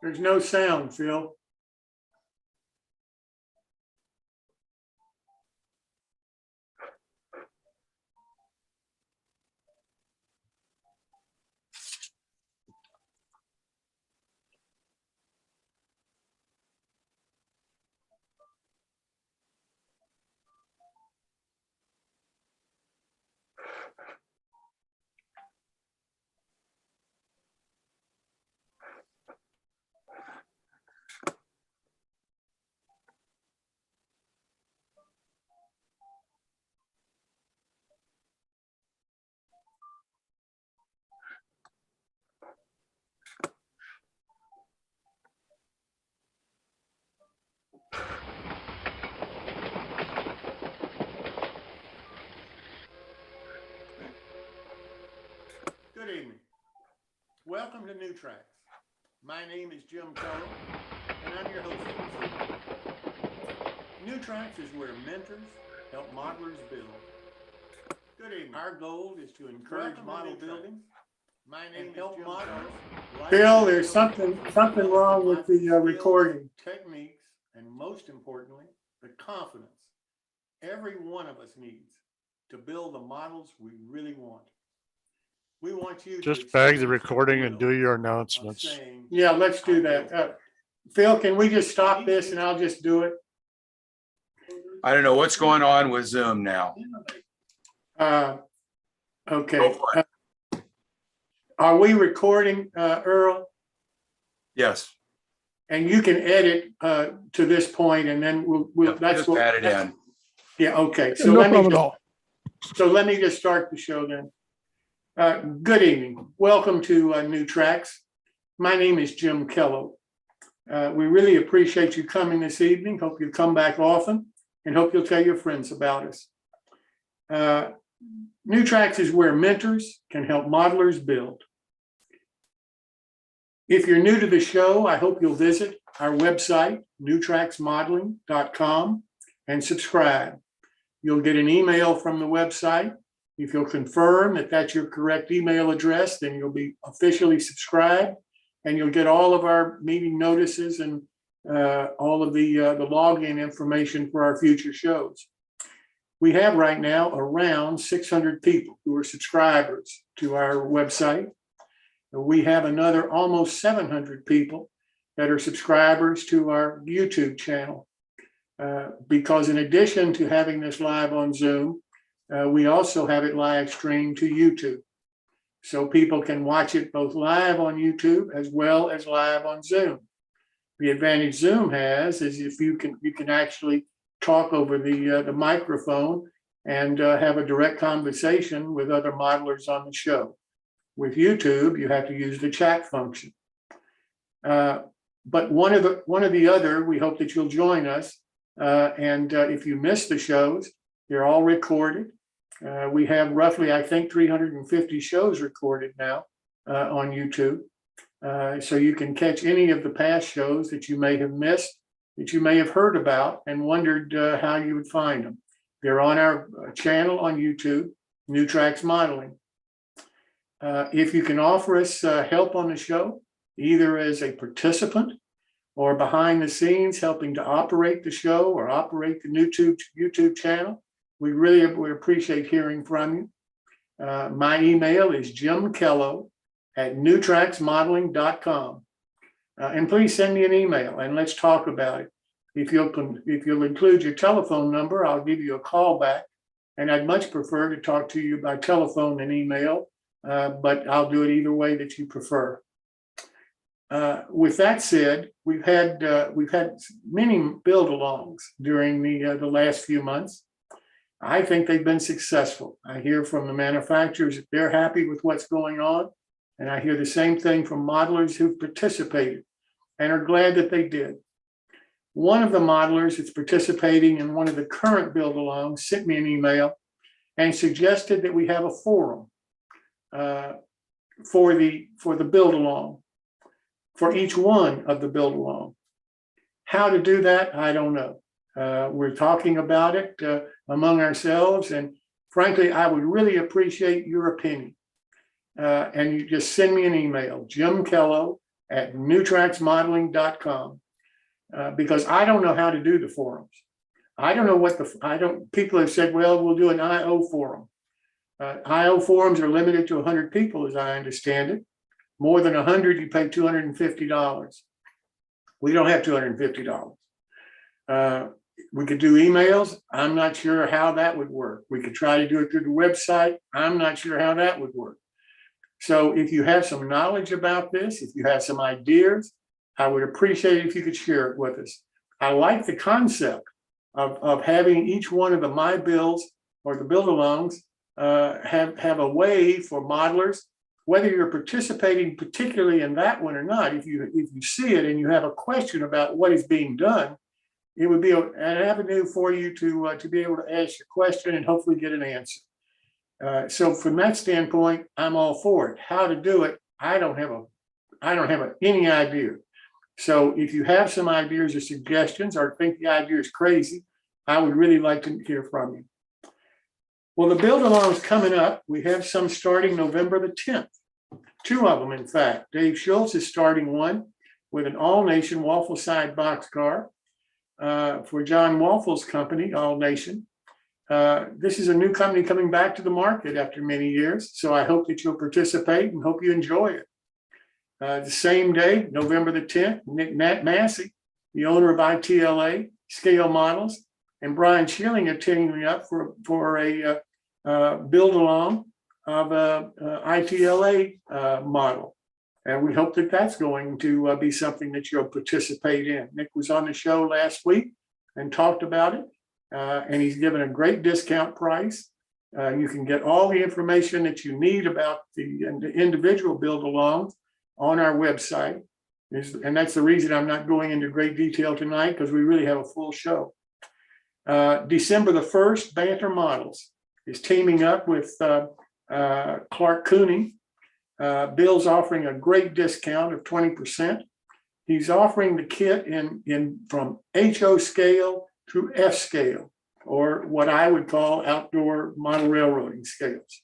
There's no sound, Phil. Good evening. Welcome to New Tracks. My name is Jim Kelly, and I'm your host for this evening. New Tracks is where mentors help modelers build. Good evening. Our goal is to encourage model building. My name is Jim Kelly. Phil, there's something wrong with the recording. Techniques, and most importantly, the confidence every one of us needs to build the models we really want. We want you just bag the recording and do your announcements. Yeah, let's do that. Phil, can we just stop this and I'll just do it? I don't know what's going on with Zoom now. Okay. Are we recording, Earl? Yes. And you can edit to this point, and then we'll Just add it in. Yeah. Okay. So No problem at all. So let me just start the show then. Good evening. Welcome to New Tracks. My name is Jim Kello. We really appreciate you coming this evening. Hope you come back often, and hope you'll tell your friends about us. New Tracks is where mentors can help modelers build. If you're new to the show, I hope you'll visit our website, newtracksmodeling.com, and subscribe. You'll get an email from the website. If you'll confirm that that's your correct email address, then you'll be officially subscribed, and you'll get all of our meeting notices and all of the login information for our future shows. We have right now around 600 people who are subscribers to our website. We have another almost 700 people that are subscribers to our YouTube channel. Because in addition to having this live on Zoom, we also have it live streamed to YouTube. So people can watch it both live on YouTube as well as live on Zoom. The advantage Zoom has is if you can actually talk over the microphone and have a direct conversation with other modelers on the show. With YouTube, you have to use the chat function. But one of the other, we hope that you'll join us. And if you miss the shows, they're all recorded. We have roughly, I think, 350 shows recorded now on YouTube. So you can catch any of the past shows that you may have missed, that you may have heard about and wondered how you would find them. They're on our channel on YouTube, New Tracks Modeling. If you can offer us help on the show, either as a participant or behind the scenes helping to operate the show or operate the YouTube channel, we really would appreciate hearing from you. My email is jimkello@newtracksmodeling.com. And please send me an email and let's talk about it. If you'll include your telephone number, I'll give you a call back. And I'd much prefer to talk to you by telephone than email, but I'll do it either way that you prefer. With that said, we've had many build-alongs during the last few months. I think they've been successful. I hear from the manufacturers that they're happy with what's going on, and I hear the same thing from modelers who've participated and are glad that they did. One of the modelers that's participating in one of the current build-alongs sent me an email and suggested that we have a forum for the build-along, for each one of the build-along. How to do that, I don't know. We're talking about it among ourselves, and frankly, I would really appreciate your opinion. And you just send me an email, jimkello at newtracksmodeling.com, because I don't know how to do the forums. I don't know what people have said, well, we'll do an IO forum. IO forums are limited to 100 people, as I understand it. More than 100, you pay $250. We don't have $250. We could do emails. I'm not sure how that would work. We could try to do it through the website. I'm not sure how that would work. So if you have some knowledge about this, if you have some ideas, I would appreciate it if you could share it with us. I like the concept of having each one of the My Builds or the build-alongs have a way for modelers, whether you're participating particularly in that one or not. If you see it and you have a question about what is being done, it would be an avenue for you to be able to ask your question and hopefully get an answer. So from that standpoint, I'm all for it. How to do it, I don't have any idea. So if you have some ideas or suggestions or think the idea is crazy, I would really like to hear from you. Well, the build-along is coming up. We have some starting November the 10th. 2 of them, in fact. Dave Schultz is starting one with an all-nation waffle side boxcar for John Waffle's company, All Nation. This is a new company coming back to the market after many years, so I hope that you'll participate and hope you enjoy it. The same day, November the 10th, Nat Massey, the owner of ITLA, Scale Models, and Brian Schilling are teaming up for a build-along of a ITLA model. And we hope that that's going to be something that you'll participate in. Nick was on the show last week and talked about it. And he's given a great discount price. You can get all the information that you need about the individual build-alongs on our website. And that's the reason I'm not going into great detail tonight, because we really have a full show. December the 1st, Banter Models is teaming up with Clark Cooney. Bill's offering a great discount of 20%. He's offering the kit from HO scale through F scale, or what I would call outdoor model railroading scales.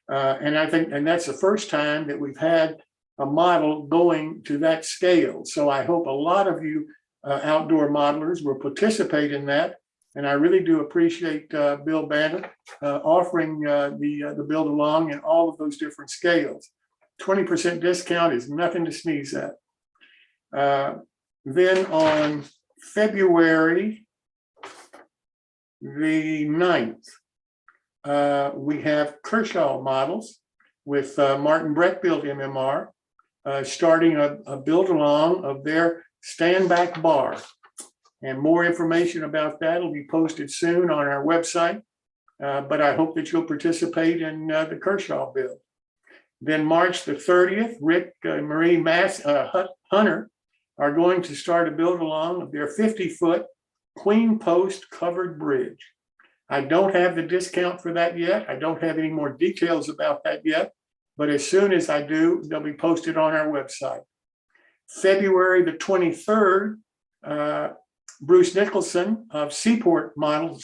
And I think, and that's the first time that we've had a model going to that scale. So I hope a lot of you outdoor modelers will participate in that. And I really do appreciate Bill Banner offering the build along in all of those different scales. 20% discount is nothing to sneeze at. Then on February the 9th, we have Kershaw Models with Martin Breckfield MMR starting a build along of their stand back bar. And more information about that will be posted soon on our website. But I hope that you'll participate in the Kershaw build. Then March the 30th, Rick and Marie Hunter are going to start a build along of their 50-foot Queen Post covered bridge. I don't have the discount for that yet. I don't have any more details about that yet. But as soon as I do, they'll be posted on our website. February the 23rd, Bruce Nicholson of Seaport Model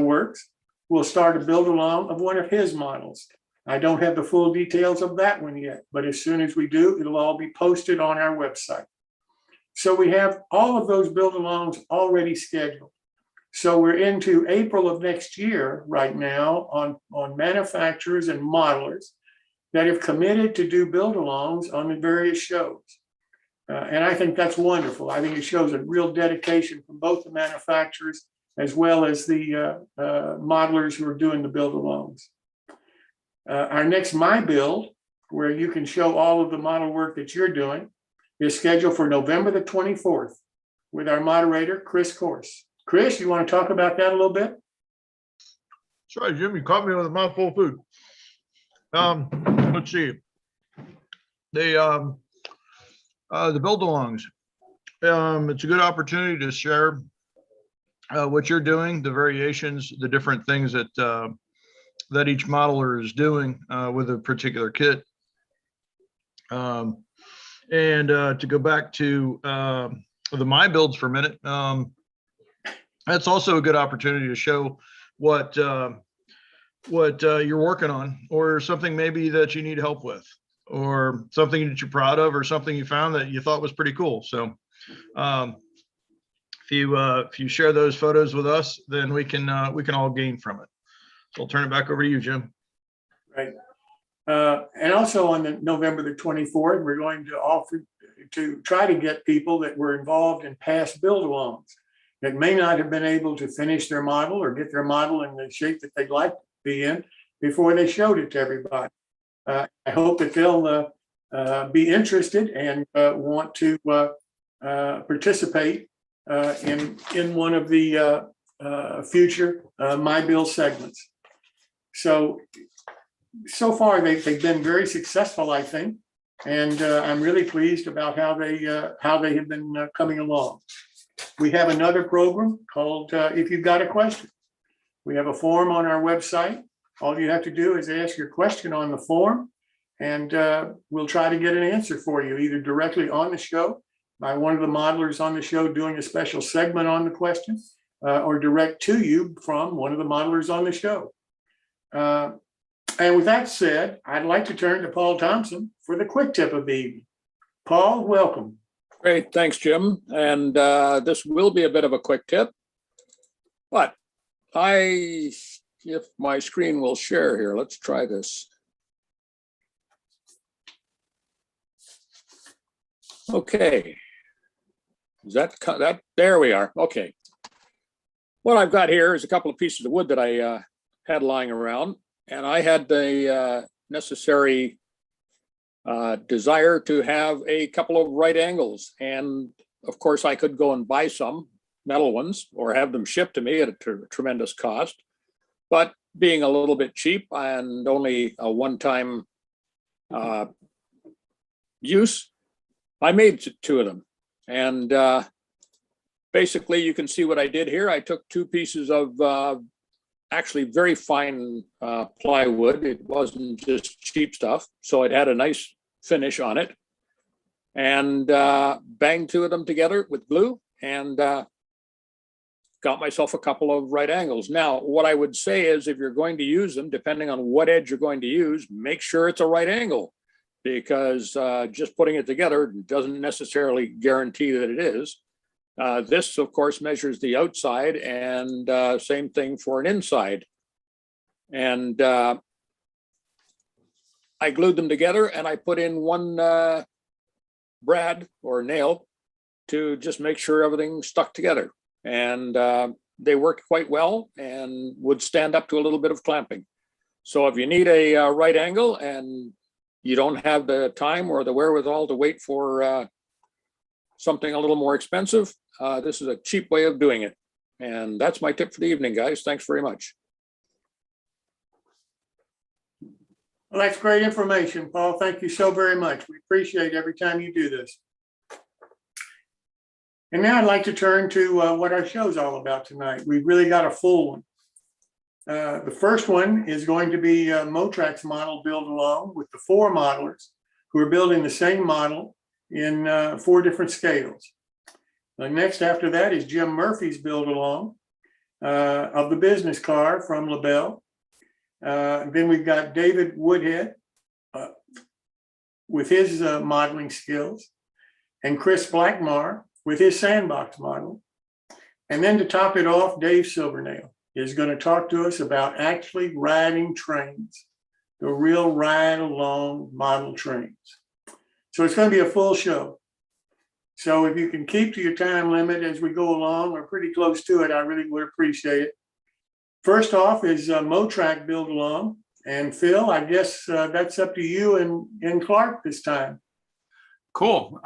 Works will start a build along of one of his models. I don't have the full details of that one yet, but as soon as we do, it'll all be posted on our website. So we have all of those build alongs already scheduled. So we're into April of next year right now on manufacturers and modelers that have committed to do build alongs on the various shows. And I think that's wonderful. I think it shows a real dedication from both the manufacturers as well as the modelers who are doing the build-alongs. Our next My Build, where you can show all of the model work that you're doing, is scheduled for November the 24th with our moderator, Chris Corse. Chris, you want to talk about that a little bit? Sorry, Jim, you caught me with a mouthful of food. Let's see. The build-alongs. It's a good opportunity to share what you're doing, the variations, the different things that that each modeler is doing with a particular kit. And to go back to the My Builds for a minute, that's also a good opportunity to show what you're working on, or something maybe that you need help with. or something that you're proud of, or something you found that you thought was pretty cool. So if you share those photos with us, then we can all gain from it. So I'll turn it back over to you, Jim. Right. And also on the November the 24th, we're going to offer to try to get people that were involved in past build-alongs that may not have been able to finish their model or get their model in the shape that they'd like to be in before they showed it to everybody. I hope that they'll be interested and want to participate in one of the future My Bill segments. So far they've been very successful, I think, and I'm really pleased about how they have been coming along. We have another program called If You've Got a Question. We have a form on our website. All you have to do is ask your question on the form, and we'll try to get an answer for you, either directly on the show by one of the modelers on the show doing a special segment on the question, or direct to you from one of the modelers on the show. And with that said, I'd like to turn to Paul Thompson for the quick tip of the evening. Paul, welcome. Great, thanks, Jim. And this will be a bit of a quick tip, but if my screen will share here, let's try this. Okay. Is that there we are. Okay. What I've got here is a couple of pieces of wood that I had lying around, and I had the necessary desire to have a couple of right angles. And of course, I could go and buy some metal ones or have them shipped to me at a tremendous cost. But being a little bit cheap and only a one-time use, I made two of them. And basically, you can see what I did here. I took two pieces of actually very fine plywood. It wasn't just cheap stuff. So it had a nice finish on it, and banged two of them together with glue, and got myself a couple of right angles. Now, what I would say is, if you're going to use them, depending on what edge you're going to use, make sure it's a right angle, because just putting it together doesn't necessarily guarantee that it is. This, of course, measures the outside, and same thing for an inside. And I glued them together, and I put in one brad or nail to just make sure everything stuck together. And they worked quite well and would stand up to a little bit of clamping. So if you need a right angle and you don't have the time or the wherewithal to wait for something a little more expensive, this is a cheap way of doing it. And that's my tip for the evening, guys. Thanks very much. Well, that's great information, Paul. Thank you so very much. We appreciate every time you do this. And now I'd like to turn to what our show's all about tonight. We've really got a full one. The first one is going to be Motrack's model build along with the four modelers who are building the same model in 4 different scales. Next after that is Jim Murphy's build along of the business car from LaBelle. Then we've got David Woodhead with his modeling skills, and Chris Blackmore with his sandbox model. And then to top it off, Dave Silvernail is going to talk to us about actually riding trains, the real ride along model trains. So it's going to be a full show. So if you can keep to your time limit as we go along, or pretty close to it, I really would appreciate it. First off is Motrack build along, and Phil, I guess that's up to you and Clark this time. Cool.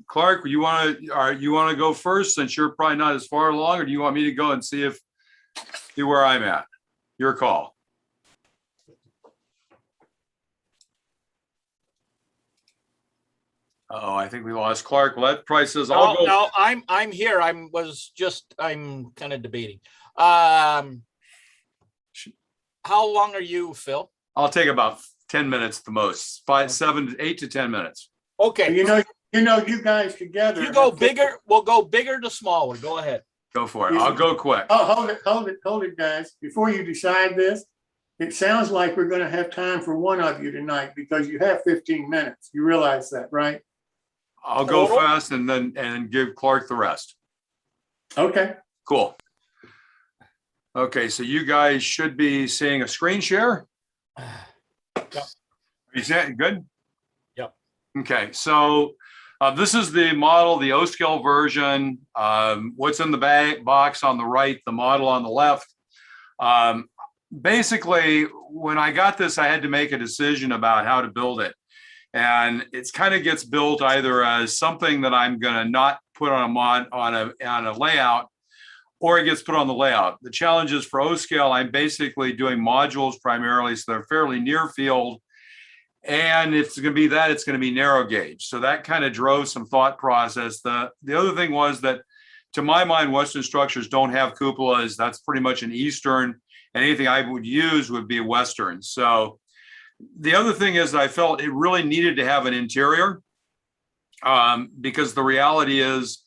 Clark, you want to go first, since you're probably not as far along, or do you want me to go and see where I'm at? Your call. Oh, I think we lost Clark. Well, that price is all. No, I'm here. I'm kind of debating. How long are you, Phil? I'll take about 10 minutes at the most. 8 to 10 minutes. Okay. You know, you guys together. You go bigger. We'll go bigger to smaller. Go ahead. Go for it. I'll go quick. Oh, hold it, guys. Before you decide this, It sounds like we're going to have time for one of you tonight because you have 15 minutes. You realize that, right? I'll go Total? fast and give Clark the rest. Okay. Cool. Okay, so you guys should be seeing a screen share. Yep. Are you seeing it? Good? Yep. Okay, so this is the model, the O-scale version. What's in the box on the right, the model on the left. Basically, when I got this, I had to make a decision about how to build it. And it's kind of gets built either as something that I'm going to not put on a layout, or it gets put on the layout. The challenge is for O-scale, I'm basically doing modules primarily, so they're fairly near field. And if it's going to be that, it's going to be narrow gauge. So that kind of drove some thought process. The other thing was that, to my mind, Western structures don't have cupolas. That's pretty much an Eastern. Anything I would use would be Western. So the other thing is I felt it really needed to have an interior because the reality is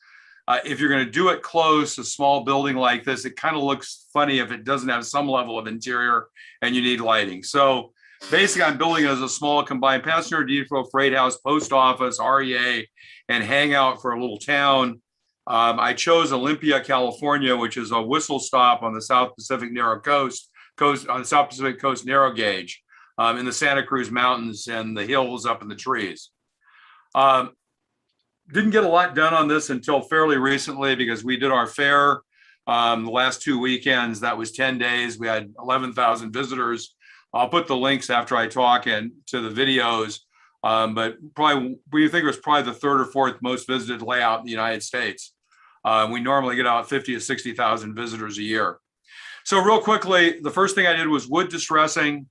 if you're going to do it close, a small building like this, it kind of looks funny if it doesn't have some level of interior and you need lighting. So basically, I'm building it as a small combined passenger depot, freight house, post office, REA, and hangout for a little town. I chose Olympia, California, which is a whistle stop on the South Pacific narrow coast on the South Pacific coast narrow gauge in the Santa Cruz Mountains and the hills up in the trees. Didn't get a lot done on this until fairly recently because we did our fair the last 2 weekends. That was 10 days. We had 11,000 visitors. I'll put the links after I talk and to the videos. But probably we think it was probably the third or fourth most visited layout in the United States. We normally get out 50 to 60,000 visitors a year. So real quickly, the first thing I did was wood distressing.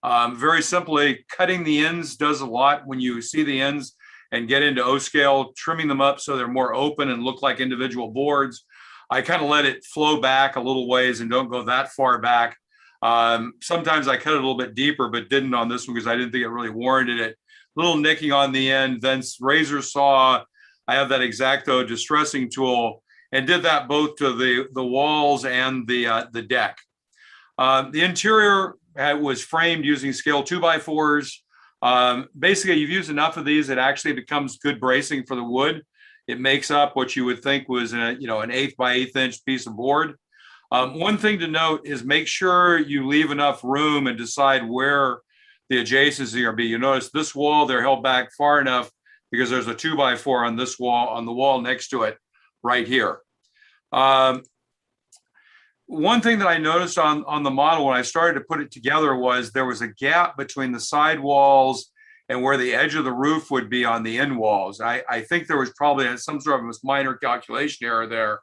Very simply, cutting the ends does a lot when you see the ends and get into O-scale, trimming them up so they're more open and look like individual boards. I kind of let it flow back a little ways and don't go that far back. Sometimes I cut it a little bit deeper, but didn't on this one because I didn't think it really warranted it. Little nicking on the end, then razor saw. I have that X-Acto distressing tool and did that both to the walls and the deck. The interior was framed using scale 2x4s. Basically, you've used enough of these, it actually becomes good bracing for the wood. It makes up what you would think was an 1/8 by 1/8 inch piece of board. One thing to note is make sure you leave enough room and decide where the adjacencies are going to be. You notice this wall, they're held back far enough because there's a 2x4 on this wall, on the wall next to it right here. One thing that I noticed on the model when I started to put it together was there was a gap between the side walls and where the edge of the roof would be on the end walls. I think there was probably some sort of minor calculation error there.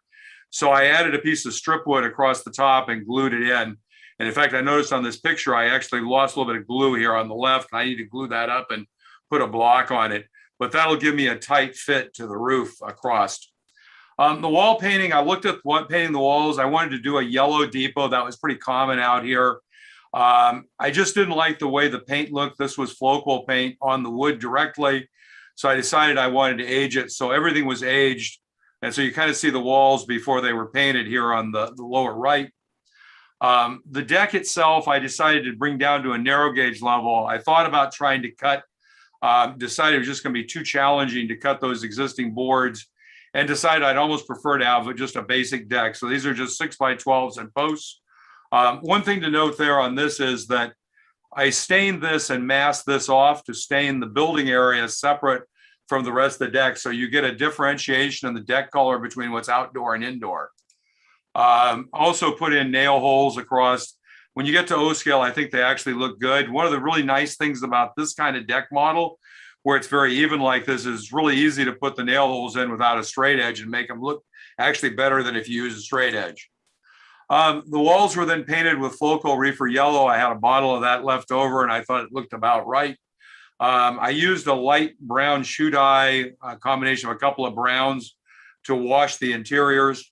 So I added a piece of strip wood across the top and glued it in. And in fact, I noticed on this picture, I actually lost a little bit of glue here on the left. I need to glue that up and put a block on it, but that'll give me a tight fit to the roof across. The wall painting, I looked at what painting the walls. I wanted to do a yellow depot. That was pretty common out here. I just didn't like the way the paint looked. This was Floqual paint on the wood directly. So I decided I wanted to age it. So everything was aged. And so you kind of see the walls before they were painted here on the lower right. The deck itself, I decided to bring down to a narrow gauge level. I thought about trying to cut, decided it was just going to be too challenging to cut those existing boards, and decided I'd almost prefer to have just a basic deck. So these are just 6x12s and posts. One thing to note there on this is that I stained this and masked this off to stain the building area separate from the rest of the deck. So you get a differentiation in the deck color between what's outdoor and indoor. Also put in nail holes across. When you get to O-scale, I think they actually look good. One of the really nice things about this kind of deck model, where it's very even like this, is really easy to put the nail holes in without a straight edge and make them look actually better than if you use a straight edge. The walls were then painted with Floqual Reefer Yellow. I had a bottle of that left over and I thought it looked about right. I used a light brown shoe dye, a combination of a couple of browns to wash the interiors.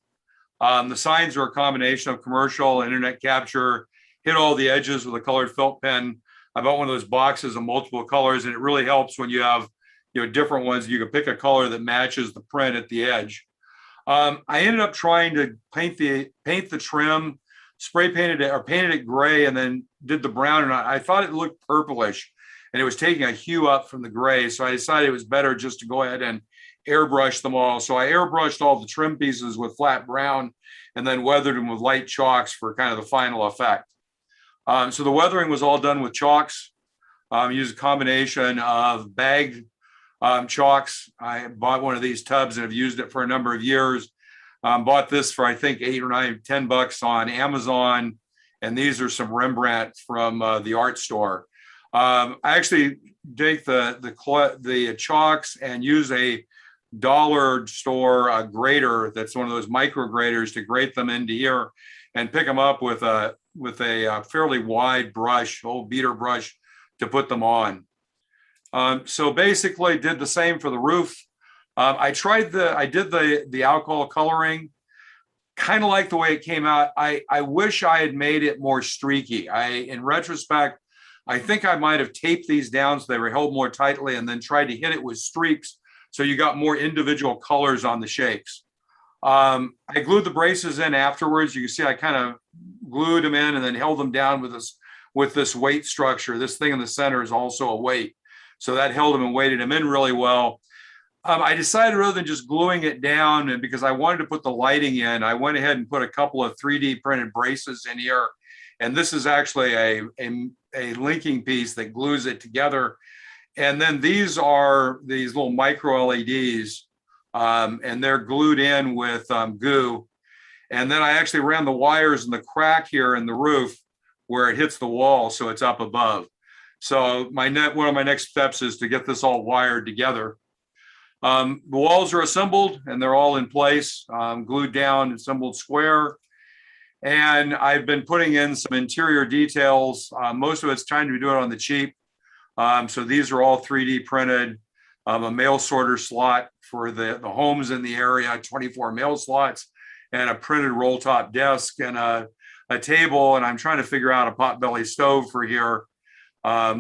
The signs are a combination of commercial, internet capture, hit all the edges with a colored felt pen. I bought one of those boxes of multiple colors, and it really helps when you have different ones. You can pick a color that matches the print at the edge. I ended up trying to paint the trim spray painted it or painted it gray and then did the brown. And I thought it looked purplish and it was taking a hue up from the gray. So I decided it was better just to go ahead and airbrush them all. So I airbrushed all the trim pieces with flat brown and then weathered them with light chalks for kind of the final effect. So the weathering was all done with chalks. Used a combination of bagged chalks. I bought one of these tubs and have used it for a number of years. Bought this for, I think, $8 or $9, $10 on Amazon. And these are some Rembrandt from the art store. I actually take the chalks and use a dollar store grater that's one of those micro graters to grate them into here and pick them up with a fairly wide brush, old beater brush, to put them on. So basically did the same for the roof. I did the alcohol coloring, kind of like the way it came out. I wish I had made it more streaky. In retrospect, I think I might have taped these down so they were held more tightly and then tried to hit it with streaks so you got more individual colors on the shakes. I glued the braces in afterwards. You can see I kind of glued them in and then held them down with this weight structure. This thing in the center is also a weight. So that held them and weighted them in really well. I decided rather than just gluing it down, and because I wanted to put the lighting in, I went ahead and put a couple of 3D printed braces in here. And this is actually a linking piece that glues it together. And then these are these little micro LEDs, and they're glued in with goo. And then I actually ran the wires in the crack here in the roof where it hits the wall, so it's up above. So one of my next steps is to get this all wired together. The walls are assembled and they're all in place, glued down, assembled square. And I've been putting in some interior details. Most of it's trying to do it on the cheap. So these are all 3D printed. A mail sorter slot for the homes in the area, 24 mail slots, and a printed roll top desk and a table. And I'm trying to figure out a potbelly stove for here.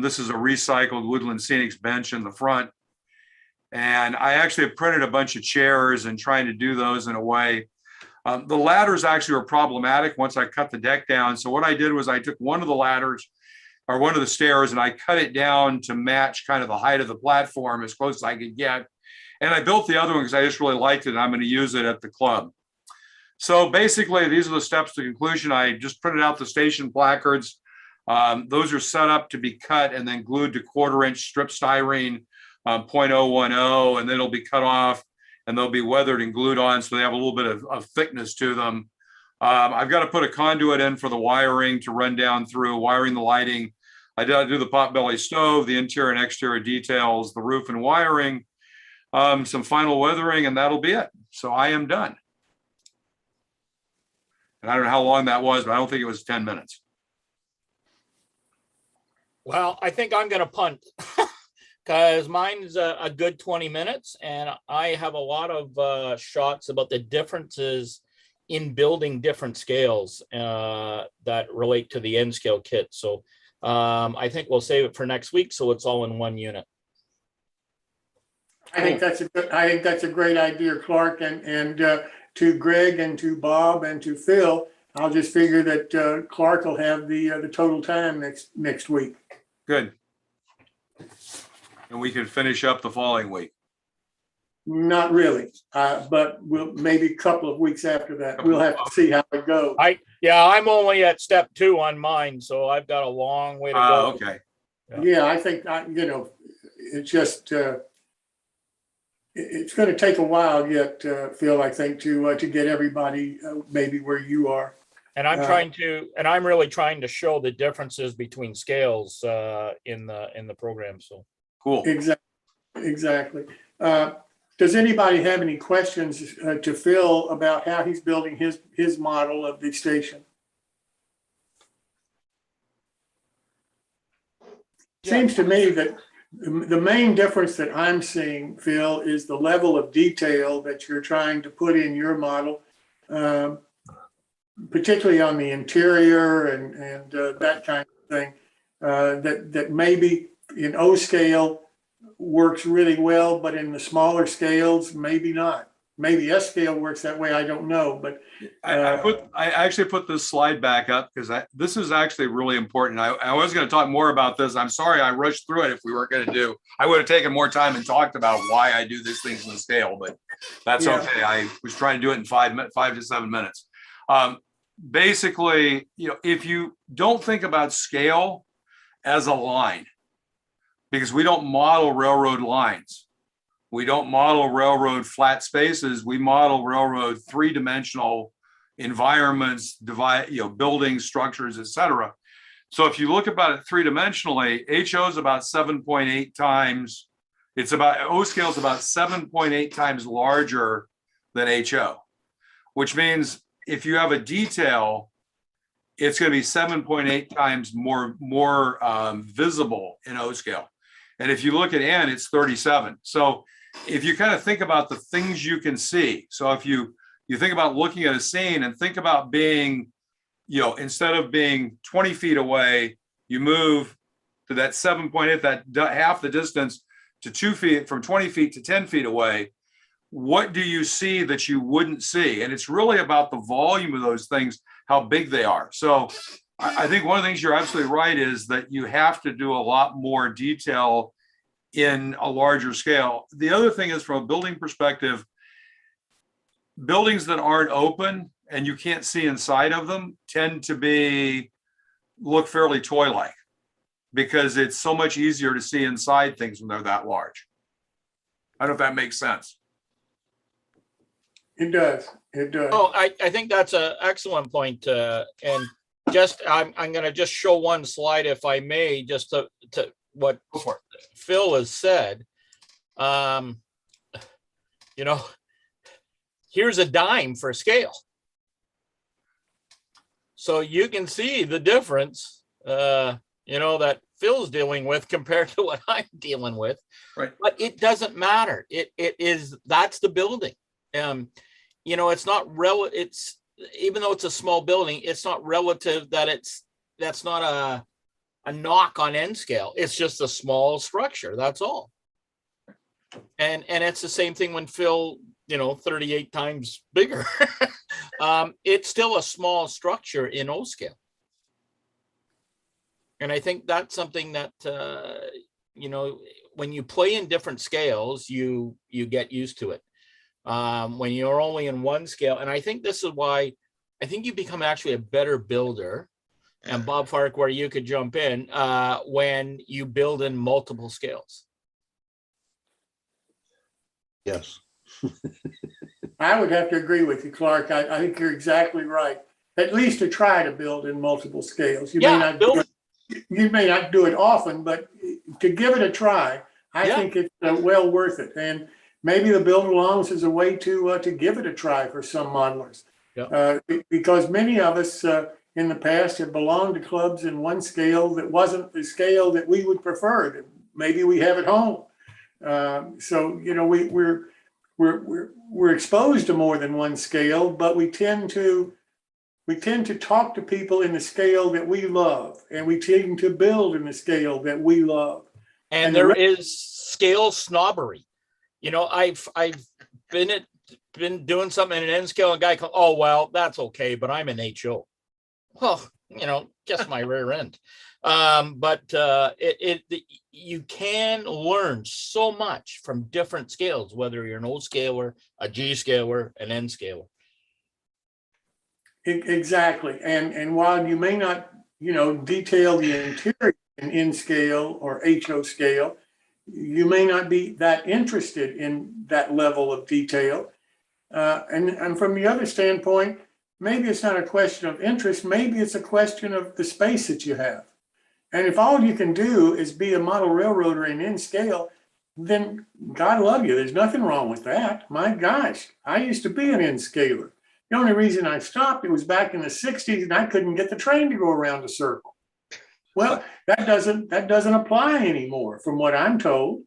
This is a recycled Woodland Scenics bench in the front. And I actually have printed a bunch of chairs and trying to do those in a way. The ladders actually were problematic once I cut the deck down. So what I did was I took one of the ladders or one of the stairs and I cut it down to match kind of the height of the platform as close as I could get. And I built the other one because I just really liked it and I'm going to use it at the club. So basically, these are the steps to conclusion. I just printed out the station placards. Those are set up to be cut and then glued to 1/4 inch strip styrene 0.010, and then it'll be cut off and they'll be weathered and glued on so they have a little bit of thickness to them. I've got to put a conduit in for the wiring to run down through, wiring the lighting. I do the potbelly stove, the interior and exterior details, the roof and wiring, some final weathering, and that'll be it. So I am done. And I don't know how long that was, but I don't think it was 10 minutes. Well, I think I'm going to punt because mine's a good 20 minutes and I have a lot of shots about the differences in building different scales that relate to the N scale kit. So I think we'll save it for next week so it's all in one unit. I think that's a great idea, Clark, and to Greg and to Bob and to Phil. I'll just figure that Clark will have the total time next week. Good. And we can finish up the following week. Not really, but we'll maybe a couple of weeks after that. We'll have to see how it goes. I'm only at step 2 on mine, so I've got a long way to go. Okay. Yeah, I think it's just it's going to take a while yet, Phil. I think to get everybody maybe where you are. And I'm really trying to show the differences between scales in the program. So cool. Exactly. Does anybody have any questions to Phil about how he's building his model of the station? Yeah. Seems to me that the main difference that I'm seeing, Phil, is the level of detail that you're trying to put in your model, particularly on the interior and that kind of thing, that maybe in O scale works really well, but in the smaller scales, maybe not. maybe S scale works that way. I don't know, but I actually put this slide back up because this is actually really important. I was going to talk more about this. I'm sorry I rushed through it. If we weren't going to do, I would have taken more time and talked about why I do these things in the scale, but that's Yeah. okay. I was trying to do it in 5 to 7 minutes. Basically, if you don't think about scale as a line, because we don't model railroad lines. We don't model railroad flat spaces. We model railroad three-dimensional environments, buildings, structures, etc. So if you look about it three-dimensionally, HO is about 7.8 times. O scale is about 7.8 times larger than HO, which means if you have a detail, it's going to be 7.8 times more visible in O scale. And if you look at N, it's 37. So if you kind of think about the things you can see, so if you think about looking at a scene and think about being, instead of being 20 feet away, you move to that 7.8, that half the distance to 2 feet, from 20 feet to 10 feet away. What do you see that you wouldn't see? And it's really about the volume of those things, how big they are. So I think one of the things you're absolutely right is that you have to do a lot more detail in a larger scale. The other thing is, from a building perspective, buildings that aren't open and you can't see inside of them tend to look fairly toy-like, because it's so much easier to see inside things when they're that large. I don't know if that makes sense. it does. It does. Oh, I think that's an excellent point. And just, I'm going to just show one slide, if I may, just to what Go for it. Phil has said. Here's a dime for scale. So you can see the difference, that Phil's dealing with compared to what I'm dealing with. Right. But it doesn't matter. That's the building. It's not it's, even though it's a small building, it's not relative that's not a knock on N scale. It's just a small structure. That's all. And it's the same thing when Phil, 38 times bigger. It's still a small structure in O scale. And I think that's something that, when you play in different scales, you get used to it. When you're only in one scale, and I think this is why I think you become actually a better builder. And Bob Farquhar, you could jump in when you build in multiple scales. Yes. I would have to agree with you, Clark. I think you're exactly right. At least to try to build in multiple scales. You may not do it often, but to give it a try, I think it's well worth it. And maybe the build alongs is a way to give it a try for some modelers. Yeah. Because many of us in the past have belonged to clubs in one scale that wasn't the scale that we would prefer, that maybe we have at home. So we're exposed to more than one scale, but we tend to talk to people in the scale that we love, and we tend to build in the scale that we love. And there is scale snobbery. I've been doing something in an N scale, and a guy comes, oh well, that's okay, but I'm an HO. Well, just my rear end. But you can learn so much from different scales, whether you're an O scaler, a G scaler, an N scaler. Exactly. And while you may not, detail the interior in N scale or HO scale, you may not be that interested in that level of detail. And from the other standpoint, maybe it's not a question of interest, maybe it's a question of the space that you have. And if all you can do is be a model railroader in N scale, then God love you. There's nothing wrong with that. My gosh, I used to be an N scaler. The only reason I stopped, it was back in the 60s, and I couldn't get the train to go around the circle. Well, that doesn't apply anymore, from what I'm told.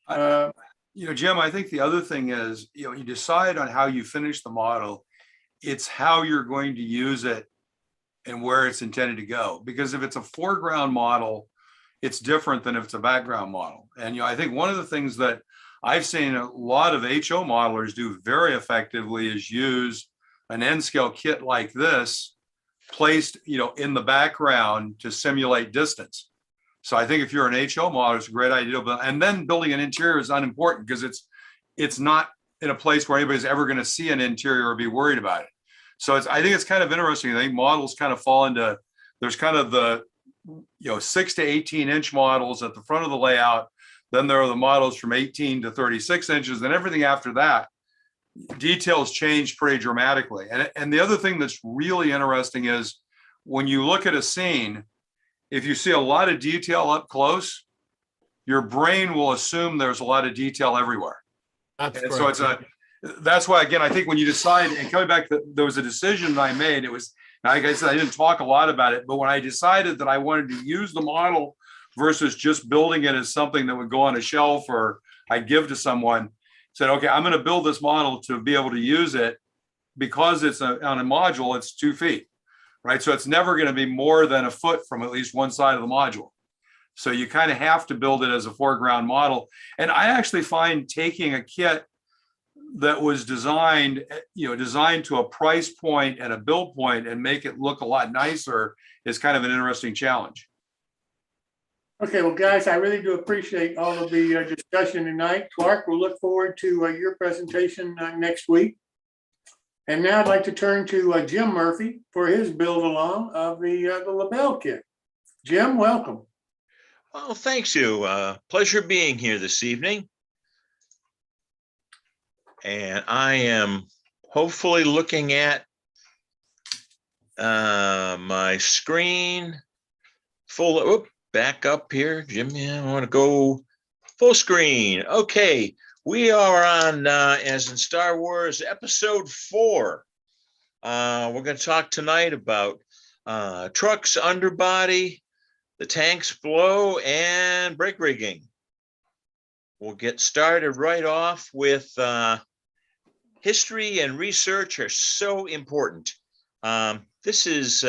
Jim, I think the other thing is, you decide on how you finish the model. It's how you're going to use it and where it's intended to go. Because if it's a foreground model, it's different than if it's a background model. And I think one of the things that I've seen a lot of HO modelers do very effectively is use an N scale kit like this placed, in the background to simulate distance. So I think if you're an HO modeler, it's a great idea. And then building an interior is unimportant because it's not in a place where anybody's ever going to see an interior or be worried about it. So I think it's kind of interesting. I think models kind of fall into, there's kind of the 6 to 18 inch models at the front of the layout. Then there are the models from 18 to 36 inches, and everything after that, details change pretty dramatically. And the other thing that's really interesting is when you look at a scene, if you see a lot of detail up close, your brain will assume there's a lot of detail everywhere. That's And so that's why, again, I think when you decide, and coming back, there was a decision I made. It was, like I said, I didn't talk a lot about it, but when I decided that I wanted to use the model versus just building it as something that would go on a shelf or I give to someone, said, okay, I'm going to build this model to be able to use it because it's on a module, it's 2 feet, right? So it's never going to be more than a foot from at least one side of the module. So you kind of have to build it as a foreground model. And I actually find taking a kit that was designed to a price point and a build point and make it look a lot nicer is kind of an interesting challenge. Okay, well, guys, I really do appreciate all of the discussion tonight. Clark, we'll look forward to your presentation next week. And now I'd like to turn to Jim Murphy for his build along of the LaBelle kit. Jim, welcome. Well, thanks you. Pleasure being here this evening. And I am hopefully looking at my screen full. Back up here, Jim. Yeah, I want to go full screen. Okay, we are on, as in Star Wars, episode 4. We're going to talk tonight about trucks, underbody, the tanks below, and brake rigging. We'll get started right off with history and research are so important. This is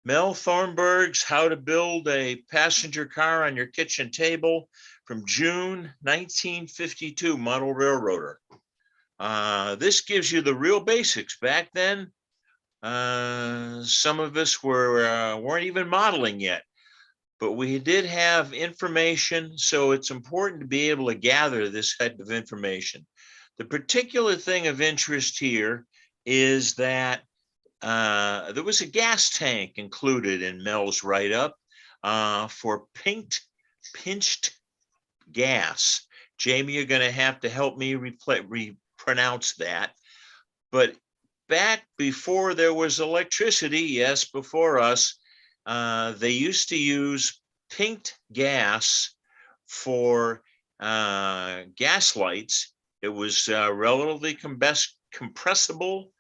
Mel Thornburg's How to Build a Passenger Car on Your Kitchen Table from June 1952, Model Railroader. This gives you the real basics. Back then, some of us weren't even modeling yet, but we did have information, so it's important to be able to gather this type of information. The particular thing of interest here is that there was a gas tank included in Mel's write-up for pinched gas. Jamie, you're going to have to help me pronounce that. But back before there was electricity, yes, before us, they used to use pinked gas for gas lights. It was relatively compressible,